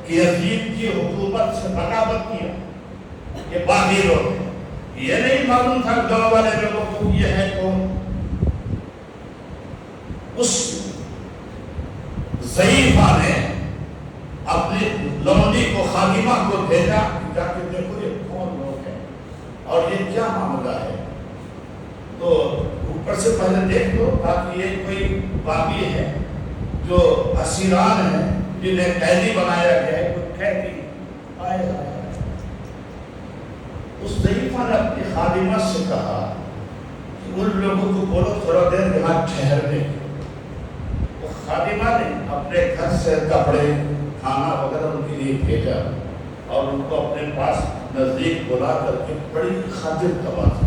کہ یزید کی حکومت سے بغاوت کیا، یہ باغی لوگ ہیں. یہ نہیں معلوم تھا گاؤں والے لوگوں کو یہ ہے کون. اس ضعیفہ نے اپنی لونڈی کو خادمہ کو بھیجا جا کے دیکھو یہ کون لوگ ہیں اور یہ کیا معاملہ ہے. تو اوپر سے پہلے دیکھ لو تاکہ یہ کوئی باغی ہے جو اسیران ہیں جنہیں قیدی بنایا گیا ہے، کوئی قیدی آئے. اس ضعیفہ نے اپنی خادمہ سے کہا کہ ان لوگوں کو بولو تھوڑا دیر یہاں ٹھہرنے. وہ خادمہ نے اپنے گھر سے کپڑے کھانا وغیرہ ان کے لیے بھیجا اور ان کو اپنے پاس نزدیک بلا کر کے بڑی خاطر تباہ.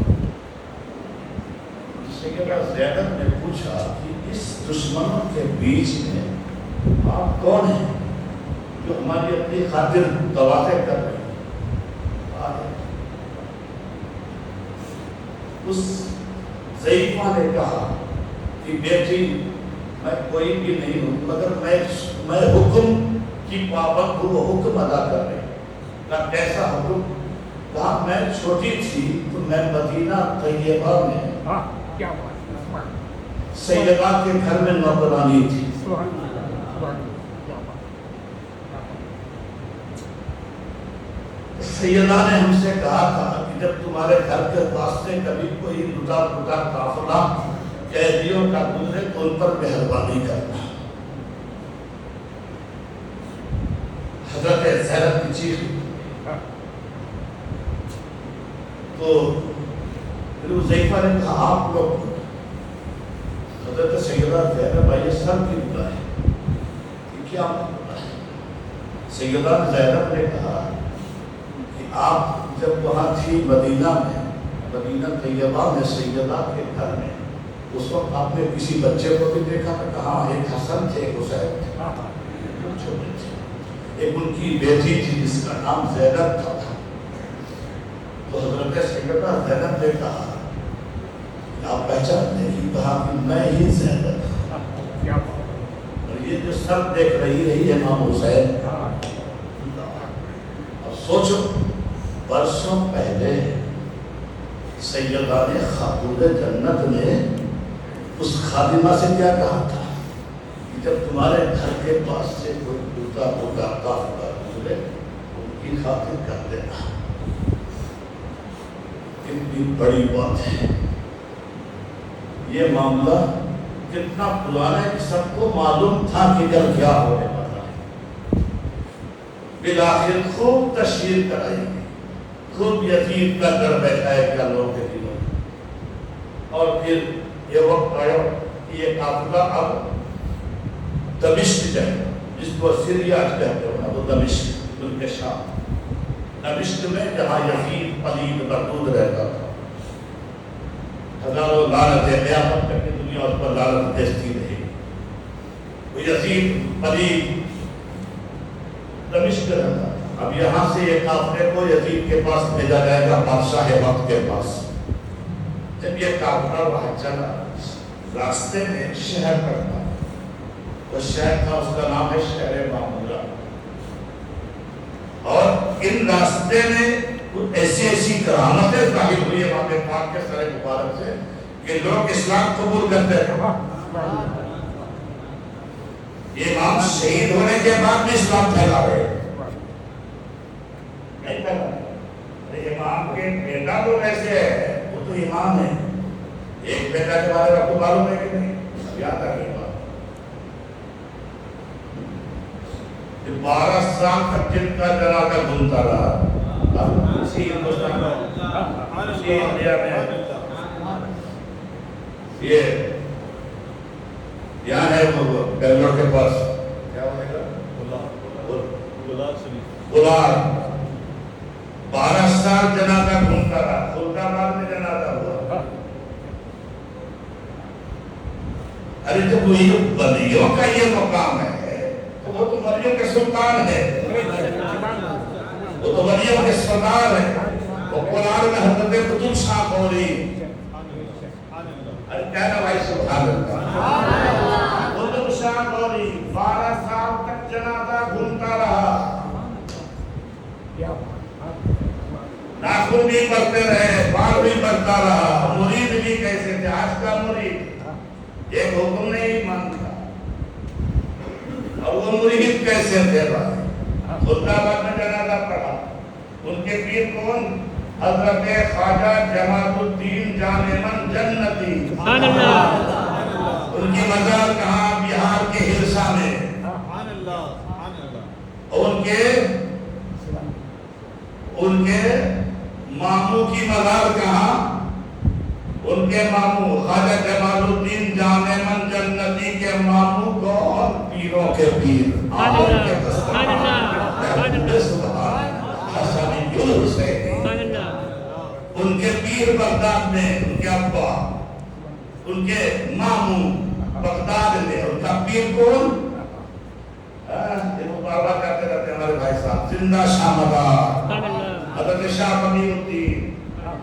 سیدہ زینب نے پوچھا کہ اس دشمنوں کے بیچ میں آپ کون ہیں جو ہماری اپنی خاطر تباہ کر رہے ہیں. اس ضعیفہ نے کہا کہ بیٹی میں کوئی بھی نہیں ہوں مگر میں حکم کی پابند ہوں، وہ حکم ادا کر رہے ہیں. کیسا حکم؟ کہا میں چھوٹی تھی تو میں مدینہ طیبہ میں سیدہ کے گھر میں نوکرانی تھی. سیدہ نے ہم سے کہا تھا کہ جب تمہارے گھر کے پاس سے کبھی کوئی لٹا پھوٹا قافلہ قیدیوں کا گزرے تو ان پر مہربانی کرنا. حضرت زینب کی چیخ. تو حذیفہ نے کہا آپ لوگ. حضرت سیدہ زینب یہ سب کی دعا ہے کہ کیا معاملہ ہے. سیدہ زینب نے کہا کہ آپ جب وہاں تھی مدینہ میں، مدینہ طیبہ میں سیدہ کے گھر میں، اس وقت آپ نے کسی بچے کو بھی دیکھا تھا؟ کہا ایک حسن تھے، ایک حسین تھے، چھوٹے تھے. ایک ان کی بیٹی تھی جس کا نام زینب تھا. تو حضرت سیدہ زینب نے کہا آپ پہچانتے ہی؟ کہا کہ میں ہی زینب. اور یہ جو سب دیکھ رہی ہے امام حسین. اب سوچو برسوں پہلے سیدہ نے خاتون جنت نے اس خادمہ سے کیا کہا تھا کہ جب تمہارے گھر کے پاس سے کوئی ٹوٹا پھوٹا قافلہ گزرے ان کی خاطر کر دینا. کتنی بڑی بات ہے. یہ معاملہ کتنا پرانا ہے کہ سب کو معلوم تھا کہ کل کیا ہونے والا ہے. بالآخر خوب تشہیر کرائی، خوب یزید کا ڈر بیٹھایا کیا لوگوں کے دلوں میں. اور پھر یہ وقت آیا کہ یہ قافلہ اب دمشق جائے، جس کو سیریا کہتے ہیں وہ دمشق ملک شام. دمشق میں جہاں یزید پلید مردود رہتا تھا. ہزاروں لعنتیں قیامت تک کی دنیا اس پر لعنت بھیجتی رہی. وہ یزید پلید دمشق رہتا. اب یہاں سے یہ قافلے کو یزید کے پاس بھیجا جائے گا، بادشاہ وقت کے پاس. جب یہ قافلہ وہاں چلا، راستے میں ایک شہر پڑتا. وہ شہر تھا، اس کا نام ہے شہر معمورہ. اور ان راستے میں ایسی ایسی کرامتیں ظاہر ہوئی ہے وہاں پاک کے سر مبارک سے کہ لوگ اسلام قبول کرتے ہیں. یہ امام شہید ہونے کے بعد بھی اسلام پھیلا رہے ہیں. نہیں پھیلا رہے. امام کے بیٹا تو ایسے ہے، وہ تو امام ہے. ایک بیٹا کے بارے میں آپ کو معلوم ہے کہ نہیں؟ یاد آ گئی بات. 12 سال تک جن کا جنازہ گھومتا رہا اسی ہندوستان میں، اسی انڈیا میں. یہ یہاں ہے بنگلور کے پاس کیا ہونے گا گلار. 12 12 سال جنازہ گھومتا رہا. خلد آباد میں جنازہ ہوا. ارے تو وہی ولیوں کا یہ مقام ہے تو وہ تو ولیوں کے سلطان ہے, وہ تو ولیوں کے سردار ہے. وہ قرآن میں حضرت قطب شاہ قوری, ارے کہنا بھائی سبحان اللہ, قطب شاہ قوری 12 سال تک جنازہ گھومتا رہا. ناخن بھی بڑھتے رہے, بال بھی بڑھتا رہا. مرید بھی کیسے تھے, آج کا مرید ایک حکم نہیں مانتا. اور وہ مرید کیسے تھے بھائی, خلد آباد میں جنازہ پڑھا. ان کے پیر کون, حضرت خواجہ جمال الدین جان من جنتی. ان کی مزار کہاں, بہار کے ہرسا میں. ان کے ماموں کی مزار کہاں, ان کے ماموں خواجہ جمال الدین جان من جنتی کے ماموں کو اور پیروں کے پیر ان کے پیر بغداد میں, ان کے ابا, ان کے ماموں بغداد میں. ان کا پیر کون, وہ بابا کہتے رہتے ہمارے بھائی صاحب, زندہ شاہ مدار, حضرت شاہ بنی الدین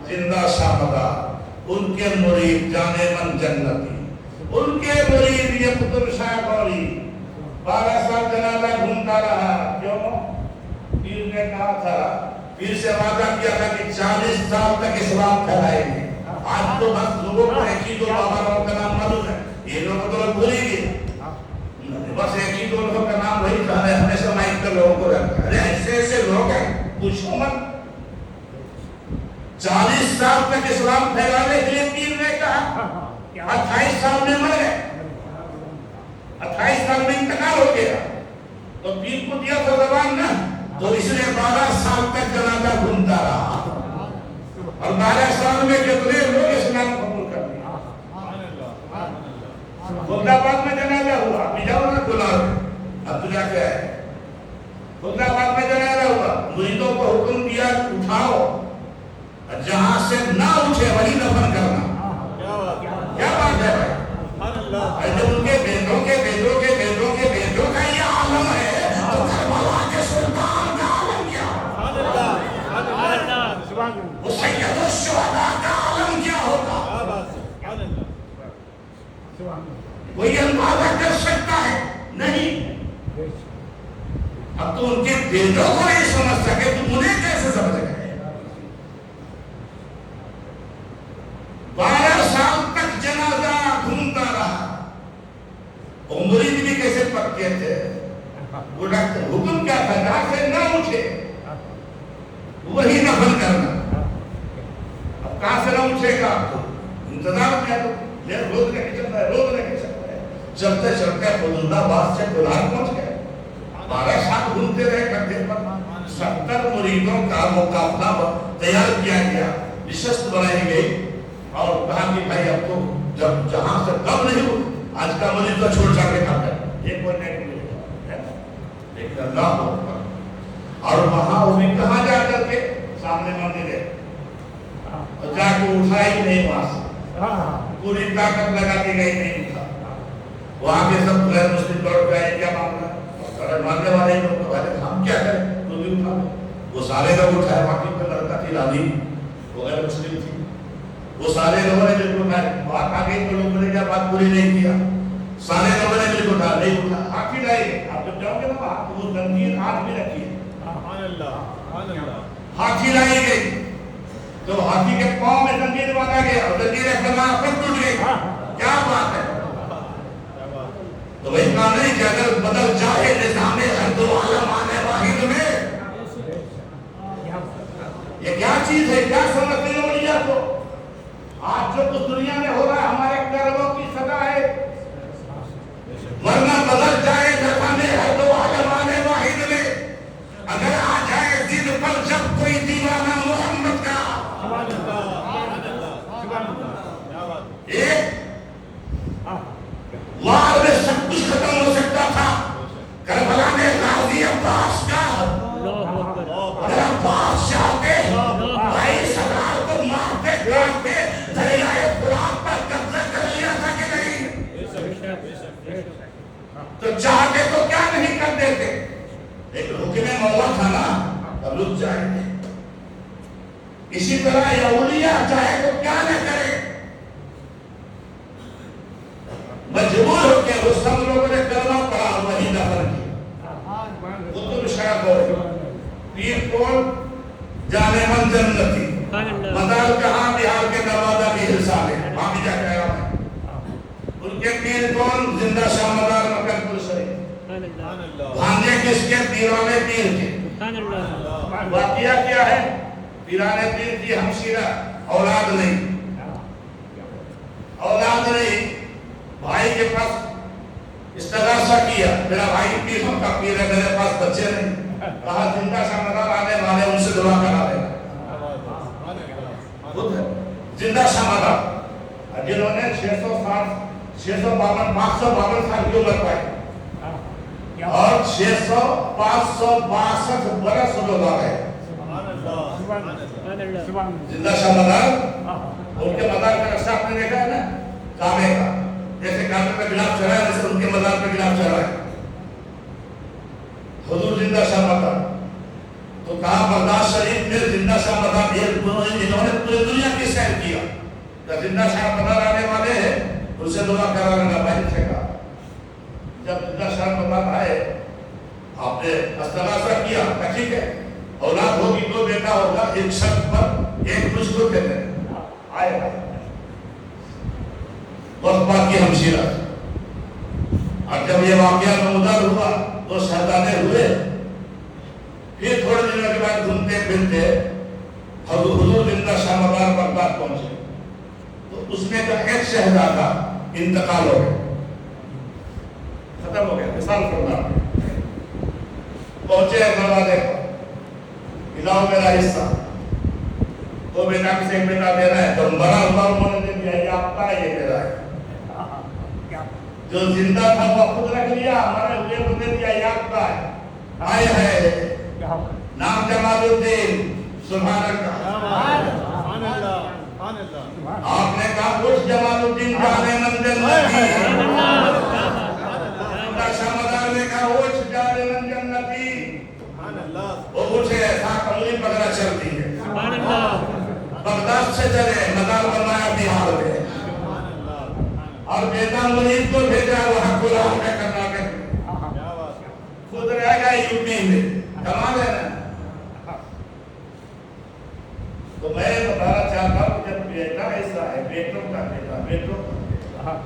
زندہ شاہ مدار. ان کے مرید جانے من جنتی, ان کے مرید یہ قطب شاہ قوری 12 سال جنازہ گھومتا رہا. کیوں, پیر نے کہا تھا, پیر سے وعدہ کیا تھا کہ 40 سال تک اسلام پھیلائیں گے. آج تو بس لوگوں کو ایک ہی دو بابا لوگوں کا نام معلوم ہے, یہ لوگ تو بھول ہی گئے. بس ایک ہی دو لوگوں کا نام وہی کہا ہے, ہمیشہ مائک پر لوگوں کو رکھا ہے. ایسے ایسے لوگ ہیں, پوچھو مت. 40 سال تک اسلام پھیلانے کے لیے پیر نے کہا, 28 سال میں مر گئے, 28 سال میں انتقال ہو گیا. تو پیر کو دیا تھا زبان نا, تو اس نے 12 سال تک جنازہ گھومتا رہا. اور 12 سال میں کتنے لوگ اسلام قبول کر لیا. خلد آباد میں جنازہ ہوا, ابھی جاؤ نا گلاب, اب تو کیا ہے, خلد آباد میں جنازہ ہوا. مریدوں کو حکم دیا اٹھاؤ, جہاں سے نہ اٹھے وہی دفن کرنا. کیا بات ہے بھائی, جب ان کے بیٹوں کے بیٹوں کے بیٹوں کے بیٹوں کا یہ عالم ہے تو کربلا کے سلطان کا عالم کیا, وہ سید الشہداء کا عالم کیا ہوگا. کوئی اندازہ کر سکتا ہے نہیں. اب تو ان کے بیٹوں کو نہیں سمجھ سکے تو انہیں کیسے سمجھ گئے. 12 سال تک جنازہ گھومتا رہا. مرید بھی کیسے پکے تھے, وہ حکم کیا تھا, جہاں سے نہ اٹھے وہی دفن کرنا. اب کہاں سے نہ اٹھے گا, انتظار کیا, تو روز رہ کے چلتا ہے, روز رہ کے چلتا ہے. چلتے چلتے خلد آباد سے بلال پہنچ گئے. 12 سال گھومتے رہے کندھے پر. 70 مریدوں کا مقابلہ تیار کیا گیا, نشست بنائی گئی اور کہا کہ بھائی اب تو جب جہاں سے کم نہیں ہو, آج کا مرید تو چھوڑ چھاڑ کے کھاتا ہے, یہ کوئی نہیں ہے, لیکن اللہ ہوگا. اور وہاں وہ بھی کہاں جا کر کے سامنے مندر ہے, اور جا کے اٹھا ہی نہیں وہاں سے, پوری طاقت لگا کے گئی نہیں اٹھا. وہاں کے سب غیر مسلم دوڑ پہ آئے, کیا معاملہ, ماننے والے لوگ ہم کیا کریں, تو بھی اٹھا. وہ سارے لوگ اٹھائے, باقی پہ لڑکا تھی رانی, وہ غیر مسلم تھی, وہ سارے لوگوں نے مل کو اٹھائے. بات آگے تو لوگوں نے کیا بات پوری نہیں کیا, سارے لوگوں نے مل کو اٹھا نہیں اٹھا. ہاتھی لائے, آپ جب جاؤ گے نا وہاں تو وہ زنجیر ہاتھ بھی رکھی ہے, ہاتھی لائی گئی تو ہاتھی کے پاؤں میں زنجیر باندھا گیا اور زنجیر فرمایا خود ٹوٹ گئی. کیا بات ہے, تو وہی کہا نہیں کہ اگر بدل جائے نظام ہر دو عالم آنے واحد میں, یہ کیا چیز ہے, کیا سمجھتے ہو لیا. تو آج جو کچھ دنیا میں ہو رہا ہے ہمارے کرموں کی سزا ہے, ورنہ بدل جائے نظام ہر دو عالم آنے واحد میں. اگر آ جائے دن پر جب کوئی دیوانہ محمد کا, ایک وار میں سب کچھ ختم ہو سکتا تھا. کربلا میں غازی عباس کا, اگر عباس چاہتے تھا نا تب رک جائیں گے. اسی طرح یہ اولیاء چاہے تو کیا نہ کرے مجبور ہو کے وہ سب لوگوں نے کلمہ پڑھا وہی دفن کیا. قطب شاہ کو پیر کون جانے من جنتی مدار کہاں بہار کے نوادہ کی حصہ ہے وہاں بھی جا کے آیا ہے. ان کے پیر کون زندہ شاہ مدار مکر پور شریف بھانجے کس کے پیرانے پیر کے. واقعہ کیا ہے پیرانے پیر کی ہمشیرہ اولاد نہیں بھائی کے پاس استغاثہ کیا میرا بھائی پیروں کا پیر ہے میرے پاس بچے نہیں. کہا زندہ شاہ مدار آنے والے ان سے دعا کرا دینا. زندہ شاہ مدار جنہوں نے 552 سال کی عمر پائی اور 562 برس گزارے. زندہ شاہ مدار ان کے مدار کا نقشہ آپ نے دیکھا ہے نا کعبے کا جیسے کعبے پہ گلاب چڑھا ہے جیسے ان کے مدار پہ گلاب چڑھا ہے. حضور زندہ شاہ مدار تو کہا بغداد شریف میں زندہ شاہ مدار انہوں نے پوری دنیا کی سیر کیا. جب زندہ شاہ مدار آنے والے ہیں ان سے دعا کرا لینا بھائی سے کہا. جب زندہ شاہ مدار آئے آپ نے استغاثہ کیا ٹھیک ہے اولاد ہوگی تو بیٹا ہوگا ایک شخص پر ایک کچھ کو کہتے ہیں آئے وقفہ کی ہمشیرہ. اور جب یہ واقعہ نمودار ہوا تو شہزادے ہوئے. پھر تھوڑے دنوں کے بعد گھومتے پھرتے حضور زندہ شاہ مدار بغداد پہنچے تو اس میں کا ایک شہزادہ انتقال ہو گیا ختم ہو گیا. مثال کرنا پہنچے دروازے پر کھلاؤ میرا حصہ تو بیٹا کسی بیٹا دے رہا ہے تو مرا ہوا انہوں نے دے دیا یہ آپ کا ہے یہ میرا ہے. جو زندہ تھا وہ خود رکھ لیا مرے ہوئے کو دے دیا یہ آپ کا ہے. آئے ہے نام جمال الدین سبحان اللہ. آپ نے کہا کچھ جمال الدین جانے من جنتی. شاہ مدار نے کہا کچھ جانے من جنتی. وہ پوچھے ایسا کملی پکڑا چلتی ہے بغداد سے چلے مدار بنایا بہار میں اور بیٹا مرید کو بھیجا وہاں قرآن میں کرنا کے خود رہ گیا یو پی میں. کمال ہے نا. تو میں بتانا چاہتا ہوں جب بیٹا ایسا ہے بیٹوں کا بیٹا بیٹوں کا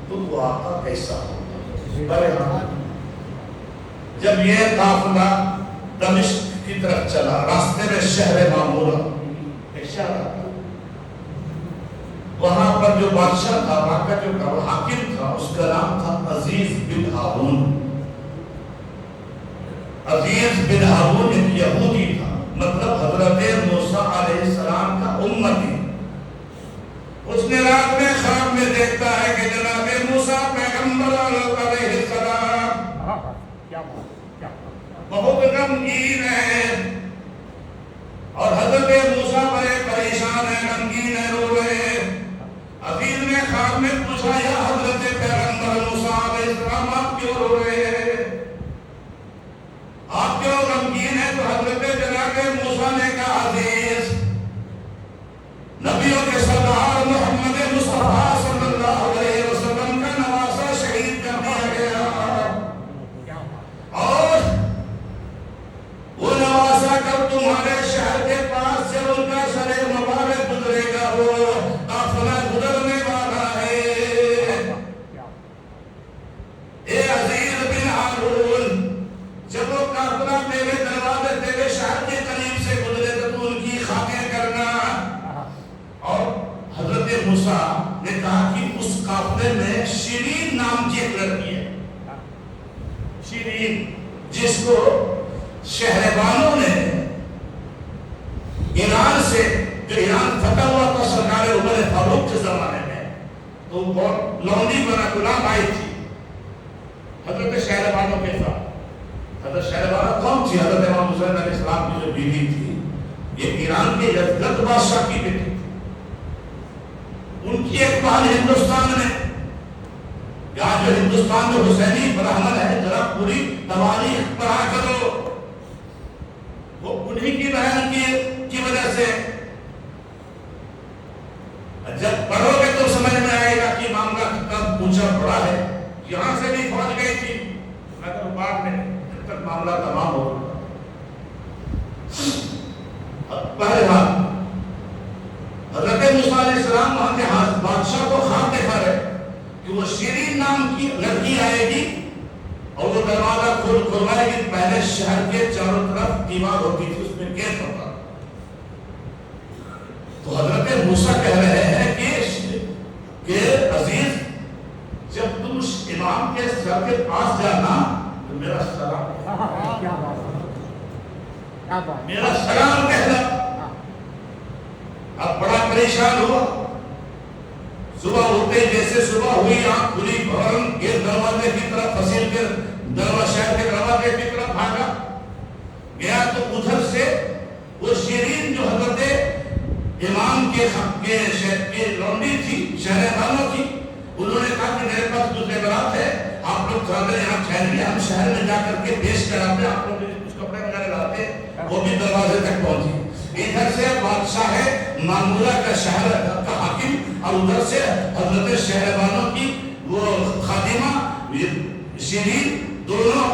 تو وہ آقا کیسا ہوگا. جب یہ قافلہ دمشق کی طرف چلا راستے میں شہر مامورہ ایک شہر تھا وہاں پر جو بادشاہ تھا وہاں کا جو حاکم تھا اس کا نام تھا عزیز بن ہارون. عزیز بن ہارون ایک یہودی تھا مطلب حضرت موسیٰ علیہ السلام کا امتی. اس نے رات میں خواب میں دیکھتا ہے کہ جناب موسیٰ پیغمبر علیہ السلام بہت غمگین ہے اور حضرت موسیٰ بڑے پریشان ہیں غمگین ہیں رو رہے ہیں. عزیز نے خواب میں پوچھا یا حضرت پیغمبر موسیٰ علیہ السلام آپ کیوں رو رہے ہیں آپ کیوں غمگین ہیں. تو حضرت جناب موسیٰ نے کہا عزیز نبیوں کے سردار محمد مصطفیٰ صلی اللہ علیہ وسلم کا نواسہ شہید کر دیا گیا اور وہ نواسہ کب تمہارے شہر کے پاس سے ان کا سر مبارک گزرے گا وہ قافلہ گزرنے والا ہے. اے عزیز بن ہارون جب وہ قافلہ تیرے دروازے تیرے شہر کے قریب سے گزرے تو ان کی خاکیں کرنا. اور حضرت موسیٰ نے کہا کہ اس قافلے میں شیرین نام کی ایک لڑکی ہے شیرین جس کو شہربانوں نے ایران سے جو ایران فتح ہوا تھا سرکار عمر فاروق کے زمانے میں تو بہت لونڈی بنا غلام آئی تھی حضرت شہربانوں کے ساتھ. حضرت شہربانہ کون تھی؟ حضرت امام حسین علیہ السلام کی جو بیوی تھی یہ ایران کے یزدگرد بادشاہ کی بیٹی تھی. ان کی ایک بہن ہندوستان میں یہاں جو ہندوستان میں حسینی برہمن ہے ذرا پوری تواریخ پڑھا کرو. انہی کی بہن کی وجہ سے جب پڑھو گے تو سمجھ میں آئے گا کہ معاملہ کتنا اونچا بڑا ہے. یہاں سے بھی پہنچ گئی تھی مگر بعد میں جب تک معاملہ تمام ہو گیا. بہرحال حضرت موسیٰ علیہ السلام وہاں کے بادشاہ کو خواب دکھا رہے کہ وہ شیرین نام کی لڑکی آئے گی اور وہ دروازہ کھلوائے گی. پہلے شہر کے چاروں طرف دیوار ہوتی تھی, اس میں گیٹ ہوتا. تو حضرت موسیٰ کہہ رہے ہیں کہ عزیز جب تم اس امام کے سر کے پاس جانا تو میرا سلام کہنا. اب بڑا پریشان ہوا. صبح اٹھتے جیسے صبح ہوئی آنکھ کھلی فوراً کے دروازے کی طرف فصیل کے شہر کے دروازے کی طرف بھاگا گیا. تو ادھر سے وہ شیرین جو حضرت امام کے لونڈی تھی, شہر والوں کی, انہوں نے کہا کہ میرے پاس دوسرے برات ہے, آپ لوگ تھوڑا دیر یہاں ٹھہریے, ہم شہر میں جا کر کے پیش کراتے, آپ لوگ کچھ کپڑے وغیرہ لاتے. وہ بھی دروازے تک پہنچی. ادھر سے بادشاہ مامورہ کا شہر کا حاکم اور ادھر سے حضرت شہر والوں کی وہ خادمہ شیرین, دونوں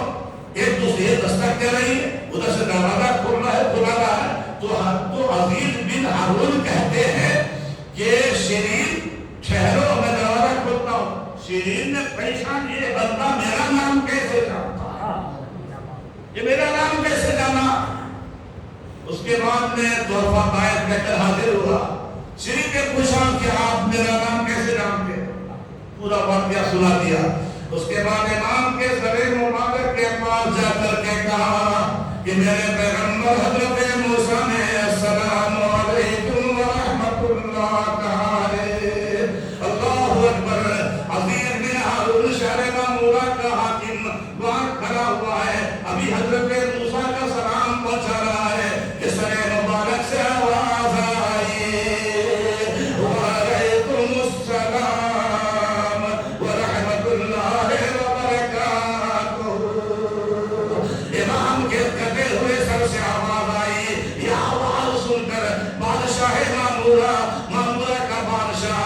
ایک دوسرے دستک دے رہی ہے. ادھر سے دروازہ کھلا رہا ہے. تو عزیز بن ہارون کہتے ہیں کہ شیرین ٹھہرو, میں دروازہ کھولتا ہوں. شیرین نے پریشان, یہ بندہ میرا نام کیسے جانتا, یہ میرا نام کیسے جانا. اس کے بعد میں تحفہ قائد کہہ کر حاضر ہوا. شیرین نے پوچھا کہ آپ میرا نام کیسے جانتے, پورا واقعہ سنا دیا. اس کے بعد امام کے سر مبارک کے پاس جا کر کے کہا کہ میرے پیغمبر حضرت موسیٰ نے السلام علیکم ورحمۃ اللہ کہا ہے. اللہ اکبر. عزیز بن ہارون شہر مامورہ کا حاکم وہاں کھڑا ہوا ہے, ابھی حضرت موسیٰ کا سلام پہنچا رہا ہے کہ سر مبارک سے آواز آئی وعلیکم السلام ورحمۃ اللہ وبرکاتہ. امام کے کٹے ہوئے سر سے آواز آئی. یہ آواز سن کر بادشاہ مامورہ کا بادشاہ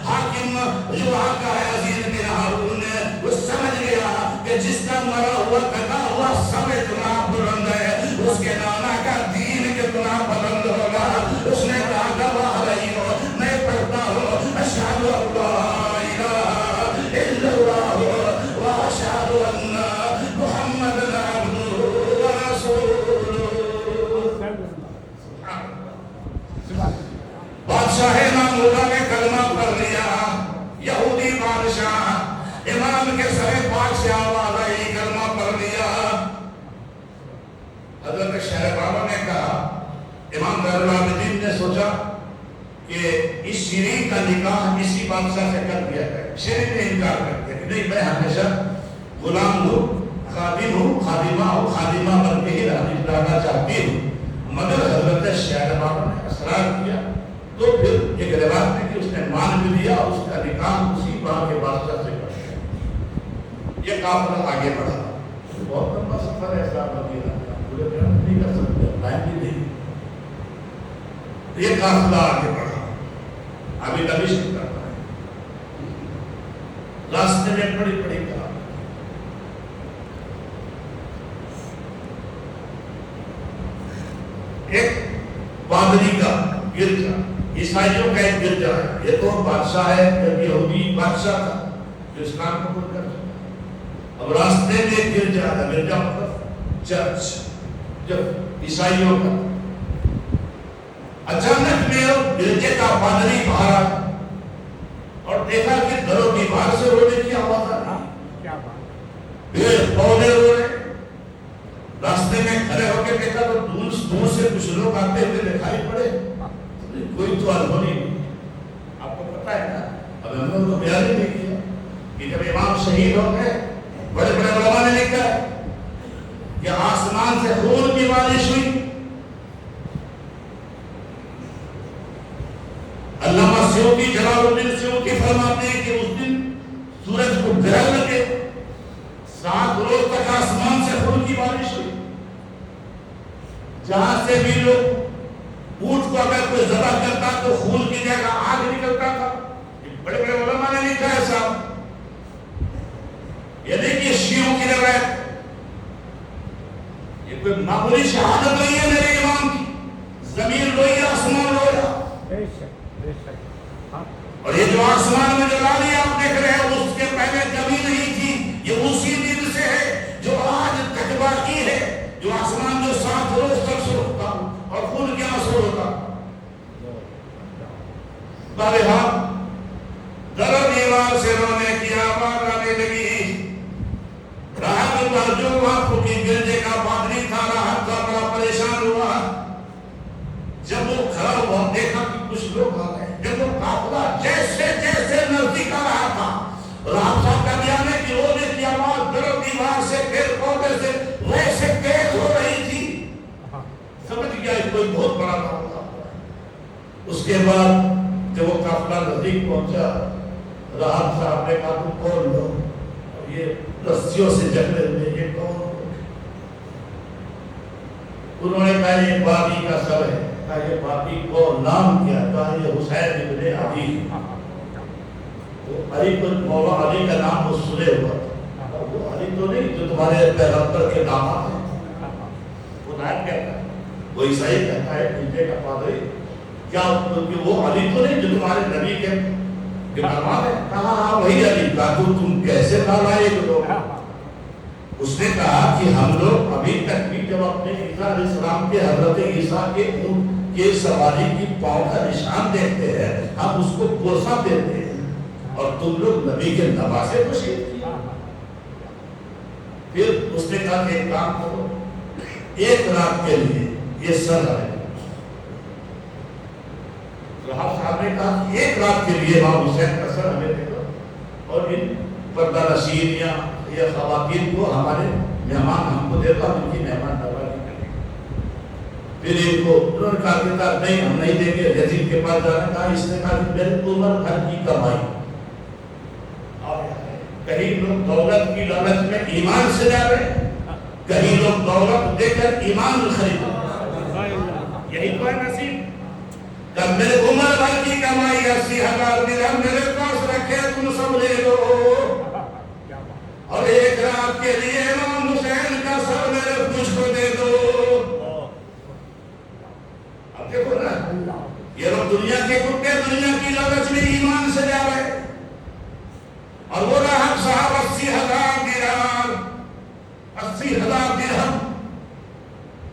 حاکم جو وہاں کا ہے عزیز بن ہارون, وہ سمجھ گیا کہ جس کا مرا ہوا کٹا ہوا سب اتنا بلند ہے, اس کے نانا کا دین کتنا بلند ہوگا. اس نے کہا گواہ رہی ہو, میں پڑھتا ہوں اشہد ان لا الہ الا اللہ واشہد ان محمد عبدہ ورسولہ. بادشاہ مامورہ نے کلمہ پڑھ لیا. یہودی بادشاہ امام کے سر پاک سے آواز آئی, کلمہ پڑھ لیا. حضرت شہر بابا نے کہا, امام زین العابدین نے سوچا کہ اس شیرین کا نکاح اسی بادشاہ سے کر دیا جائے. شیرین نے انکار کر دیا کہ نہیں, میں ہمیشہ غلام ہوں, خادم ہوں, خادمہ بن کے ہی رہنا چاہتی ہوں. مگر حضرت شہر بابا نے اصرار کیا. تو پھر ایک روایت ہے کہ اس نے مان بھی لیا اور اس کا نکاح اسی وہاں کے بادشاہ سے کر دیا. یہ قافلہ آگے بڑھا. بہت لمبا سفر ہے صاحب, پورے نہیں کر سکتے, ٹائم بھی نہیں. یہ قافلہ آگے بڑھا, ابھی تبھی نہیں کر پائے. راستے میں بڑی بڑی کہا ایک پادری کا گرجا, عیسائیوں کا ایک گرجا ہے. یہ تو بادشاہ ہے, جب یہودی بادشاہ تھا جو اسلام قبول کر چکا. اب راستے میں ایک گرجا ہے, گرجا مطلب چرچ, جب عیسائیوں کا. اچانک میں گرجے کا پادری باہر آیا اور دیکھا کہ در و دیوار سے رونے کی آواز آ رہی, پودے رو رہے. راستے میں کھڑے ہو کے دیکھا تو دور سے کچھ لوگ آتے ہوئے دکھائی پڑے. کوئی تو البنی نہیں. آپ کو پتا ہے نا, اب ہم نے تو بیان ہی نہیں کیا کہ جب امام شہید ہو گئے, بڑے بڑے علماء نے لکھا ہے کہ آسمان سے خون کی بارش ہوئی. علامہ سیوطی, جلال الدین سیوطی فرماتے ہیں کہ اس دن سورج کو گرہن لگے, 7 روز تک آسمان سے خون کی بارش ہوئی. جہاں سے بھی لوگ اونٹ کو اگر کوئی ذبح کرتا تو خون کی جگہ آگ نکلتا تھا. بڑے بڑے علماء نے لکھا ہے صاحب. یہ دیکھیے شیعوں کی روایت, یہ کوئی معمولی شہادت نہیں ہے میرے امام کی. زمین روئی آسمان رویا, اور یہ جو آسمان میں جو لالی آپ دیکھ رہے ہیں اس کے پہلے کبھی نہیں تھی. یہ اسی دن سے ہے جو آج تک باقی ہے, جو آسمان جو 7 روز تک سرختا اور خون کے آنسو ہوتا. بہرحال درد ایمان سے رونے کی آواز آنے لگی. راہب پر جو وہاں کی گرجے کا پادری تھا, راہب کا بڑا پریشان ہوا. جب وہ کھڑا ہوا دیکھا کہ کچھ لوگ آ گئے. جب وہ قافلہ جیسے جیسے نزدیک آ رہا تھا, راہب صاحب کا بیان ہے کہ رونے کی آواز درد دیوار سے پیڑ پودے سے ویسے تیز ہو رہی تھی. سمجھ گیا کوئی بہت بڑا کام تھا. اس کے بعد جب وہ قافلہ نزدیک پہنچا, راہب صاحب نے کہا تم کون لو, اور یہ رسیوں سے جکڑے ہوئے یہ کون لو. انہوں نے کہا یہ باقی کا سب ہے. کہا یہ باقی کو نام کیا؟ کہا یہ حسین ابن علی. وہ علی پر مولا علی کا نام وہ سنے ہوا تھا. وہ علی تو نہیں جو تمہارے پیغمبر کے داماد ہیں. وہ نائب کہتا ہے, وہ عیسائی کہتا ہے پیچھے کا پادری, کیا وہ علی تو نہیں جو تمہارے نبی کے داماد ہے؟ کہا ہاں وہی علی. کہا تو تم کیسے نالائق لوگ. اس نے کہا کہ ہم لوگ ابھی تک بھی جب اپنے عیسیٰ علیہ السلام کے حضرت عیسیٰ کے اونٹ کے سواری کی پاؤں کا نشان دیکھتے ہیں, ہم اس کو بوسہ دیتے ہیں, اور تم لوگ نبی کے نواسے کو شہید کیا. پھر اس نے کہا کہ ایک کام کرو, ایک رات کے لیے یہ سر ہے. راہب صاحب نے کہا کہ ایک رات کے لیے امام حسین کا سر ہمیں دے دو, اور ان پردہ نشین یا خواتین کو ہمارے مہمان ہم کو دیتا, ہم ان کی مہمان نوازی کریں گے. پھر ان کو انہوں نے کہا کہ نہیں ہم نہیں دیں گے. یزید کے پاس جانے کہا. اس نے کہا کہ میری عمر بھر کی کمائی. کہیں لوگ دولت کی لالچ میں ایمان سے جا رہے ہیں, کہیں لوگ دولت دے کر ایمان خرید رہے ہیں. یہی تو ہے نصیب. کہ میرے عمر بھر کی کمائی 80,000 درہم میرے پاس رکھے, تم سب لے لو, اور ایک رات کے لیے امام حسین کا سر میرے مجھ کو دے دو. اب دیکھو نا, یہ لوگ دنیا کے کتے دنیا کی لالچ میں ایمان سے جا رہے, اور وہ راہب صاحب 80,000 دینار 80,000 درہم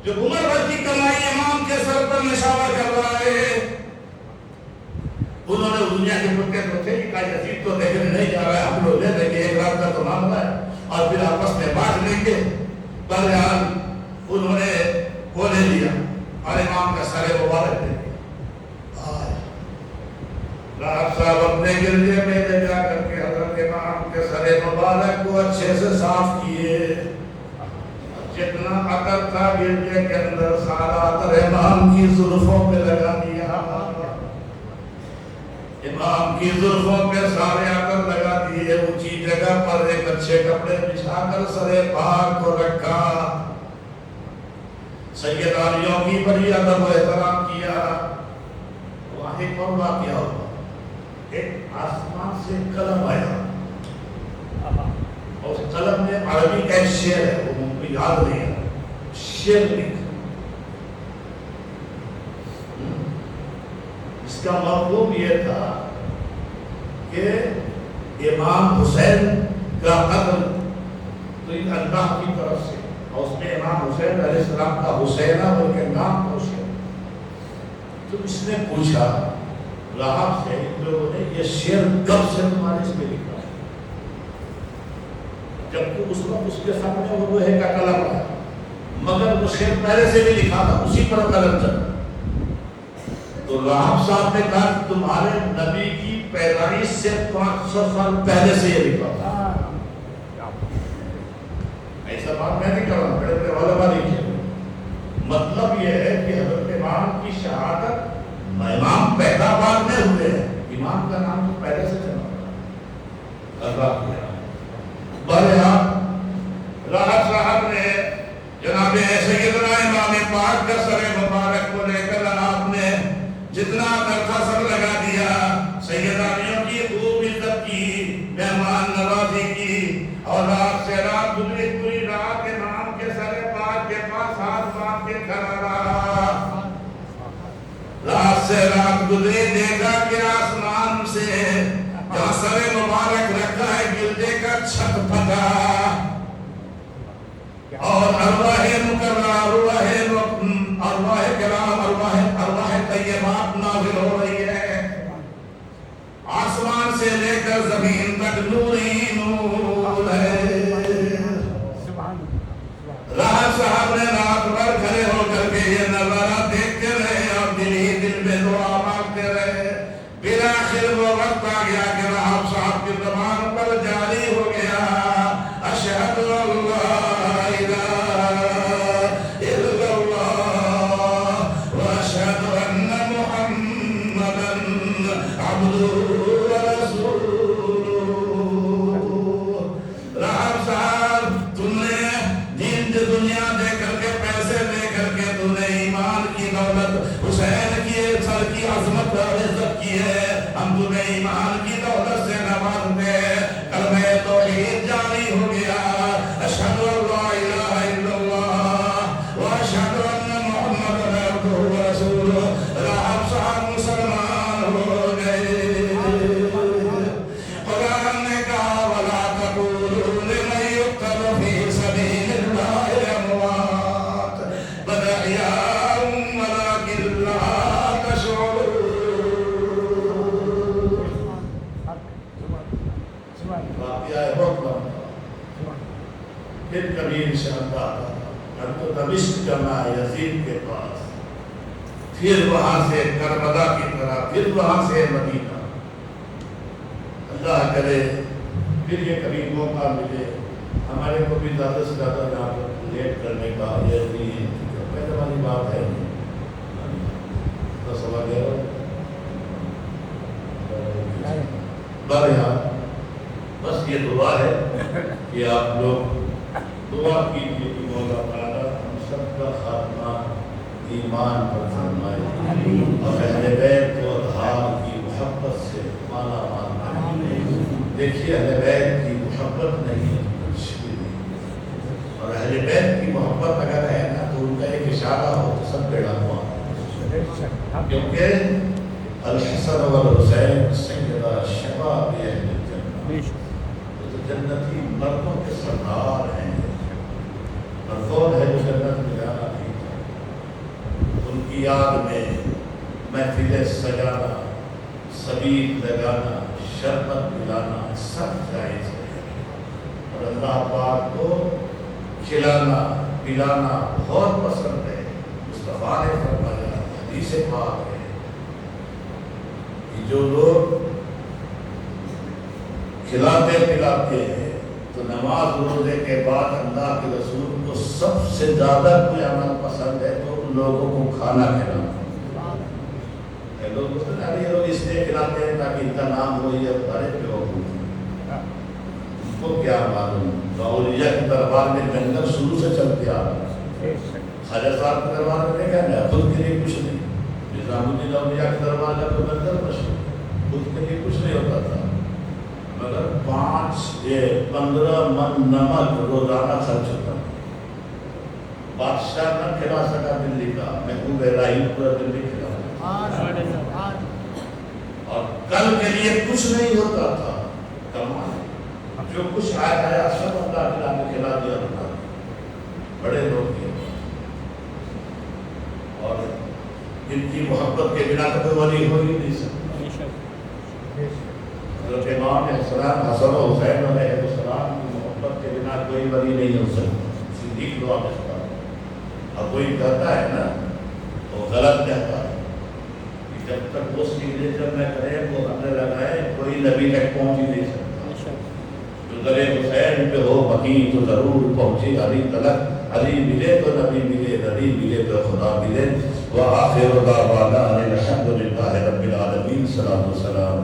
جو عمر بھر کی کمائی امام کے سر پر نشانہ کر رہا ہے. انہوں نے دنیا کے کتے تو تھے کہ یزید تو دیکھنے نہیں جا رہا ہے, ہم لوگ لے لیں گے, ایک رات کا تو معاملہ ہے, اور پھر آپس میں بانٹ لیں گے. بہرحال انہوں نے وہ لے لیا اور امام کا سر مبارک دے دیا. راہب صاحب اپنے گرجے میں لے جا کر کے حضرت امام کے سر مبارک کو اچھے سے صاف کیے. جتنا عطر تھا گرجے کے اندر سارا عطر امام کی زلفوں پہ لگا دیا. امام کی زلفوں پہ سارے عطر لگا دیے. اونچی جگہ پر ایک اچھے کپڑے بچھا کر سر پاک کو رکھا. سیداریوں کی بڑی ادب و احترام کیا. وہاں ایک اور واقعہ ہوا. ایک آسمان سے قلم آیا, اور اس قلم میں عربی کا ایک شعر ہے, وہ مجھے یاد نہیں ہے. شعر لکھا, اس کا مفہوم یہ تھا کہ امام حسین کا قتل تو اللہ کی طرف سے, اور اس میں امام حسین علیہ السلام کا حسینہ بول کے نام خوش ہے. تو اس نے پوچھا راہب سے, لوگوں نے یہ شعر کب سے تمہارے اس میں لکھا ہے؟ جبکہ اس وقت اس کے سامنے وہ لوہے کا قلم ہے, مگر وہ شعر پہلے سے بھی لکھا تھا, اسی پر قلم چلا. تو راہب صاحب نے کہا کہ تمہارے نبی کی پیدائش سے 500 سال پہلے سے یہ لکھا تھا. ایسا بات میں نہیں کر رہا, بڑے بڑے علماء لکھے. مطلب یہ ہے کہ حضرت امام کی شہادت, امام پیدا بعد میں ہوئے ہیں, امام کا نام تو پہلے سے چلا. بہرحال راہب صاحب نے جناب سیدنا امام پاک کا سر مبارک کو لے کر آپ نے جتنا درخواست سب لگا دیا، سیدانیوں کی خوب عزت کی، مہمان نوازی کی، اور رات سے رات گزری، پوری رات امام کے سر پاک کے پاس ہاتھ باندھ کے کھڑا رہا۔ رات سے رات گزری، دیکھا کہ آسمان سے جہاں سر مبارک رکھا ہے گردے کا چھت پھٹا، اور ارواح مکرمہ، ارواح کرام، ارواح طیبات نازل ہو رہی ہے، آسمان سے لے کر زمین تک نور ہی نور ہے۔ راحت صاحب نے رات بھر کھڑے ہو کر کے یہ نظارہ دیکھتے رہے اور دل ہی دل میں دعا مانگتے رہے۔ بالآخر وہ وقت آ گیا کہ راحت صاحب کی زبان پر جاری ہو گیا، اشہد اللہ ہم تمہیں ایمان کی دولت سے نوازتے، کلمہ توحید جاری ہو گیا، اشہد ان لا الہ الا اللہ واشہد ان محمد عبدہ ورسولہ۔ راحت صاحب مسلمان ہو گئے۔ قرآن نے کہا ولا تقولوا لمن يقتل في سبيل الله اموات بل احیاء ولكن لا تشعرون۔ پھر کبھی انشاءاللہ ہم تو دمشق جانا ہے یزید کے پاس، پھر وہاں سے کربلا کی طرح، پھر وہاں سے مدینہ۔ اللہ کرے پھر یہ کبھی موقع ملے ہمارے کو بھی زیادہ سے زیادہ یہاں پر لیٹ کرنے کا، یہ بھی پہلے والی بات ہے تو سوا گیا بہرحال بس یہ دعا ہے کہ آپ لوگ دعا کیجیے کہ مولا تعالیٰ ہم سب کا خاتمہ ایمان پر فرمائے اور اہل بیت کو اطہار کی محبت سے مالا مال بنائے۔ دیکھیے اہل بیت کی محبت نہیں کچھ بھی نہیں، اور اہل بیت کی محبت اگر ہے نا تو ان کا ایک اشارہ ہو تو سب بیڑا ہوا، کیونکہ الحسن والحسین سیدہ شباب اہل الجنہ، تو جنتی مردوں کے سردار ہیں، اور کون ہے جو جنت میں جانا نہیں چاہتا؟ ان کی یاد میں محفلیں سجانا، سبیل لگانا، شربت پلانا سب جائز ہے، اور اللہ پاک کو کھلانا پلانا بہت پسند ہے۔ مصطفیٰ نے فرمایا، حدیث پاک ہے کہ جو لوگ کھلاتے پلاتے ہیں تو نماز روزے کے بعد اللہ کے رسول کو سب سے زیادہ کوئی عمل پسند ہے تو ان لوگوں کو کھانا کھلانا۔ لوگ اس لیے کھلاتے ہیں تاکہ ان کا نام ہو، یہ بڑے بیوقوف ہیں، ان کو کیا معلوم اولیاء کے دربار میں جنگل شروع سے چلتے آ رہا ہے۔ خواجہ صاحب کے دربار میں دیکھا ہے خود کے لیے کچھ نہیں، نظام الدین اولیاء کے دربار جا تو جنگل مشہور، خود کے لیے کچھ نہیں ہوتا تھا، مگر 15 من نمک روزانہ خرچ ہوتا۔ بادشاہ نہ کھلا سکا دلی کا، محبوب الہی پورا دلی کھلا، اور کل کے لیے کچھ نہیں ہوتا تھا۔ کمال جو کچھ آیا سب اللہ تعالیٰ نے کھلا دیا تھا، بڑے لوگ تھے، اور ان کی محبت کے بنا تو کوئی ولی ہو ہی نہیں سکتا۔ حضرت امام حسن و حسین علیہ السلام کی محبت کے بنا کوئی ولی نہیں ہو سکتا۔ صدیق دعا کرتا ہے، اب کوئی کہتا ہے نا وہ غلط کہتا ہے کہ جب تک وہ سگنیچر نہ کرے وہ ہمیں لگائے کوئی نبی تک پہنچ ہی نہیں سکتا۔ جو در حسین پہ ہو بقی تو ضرور پہنچے علی تلک، علی ملے تو نبی ملے، نبی ملے تو خدا ملے۔ وآخر دعوانا ان الحمد للہ رب العالمین، صلاۃ و سلام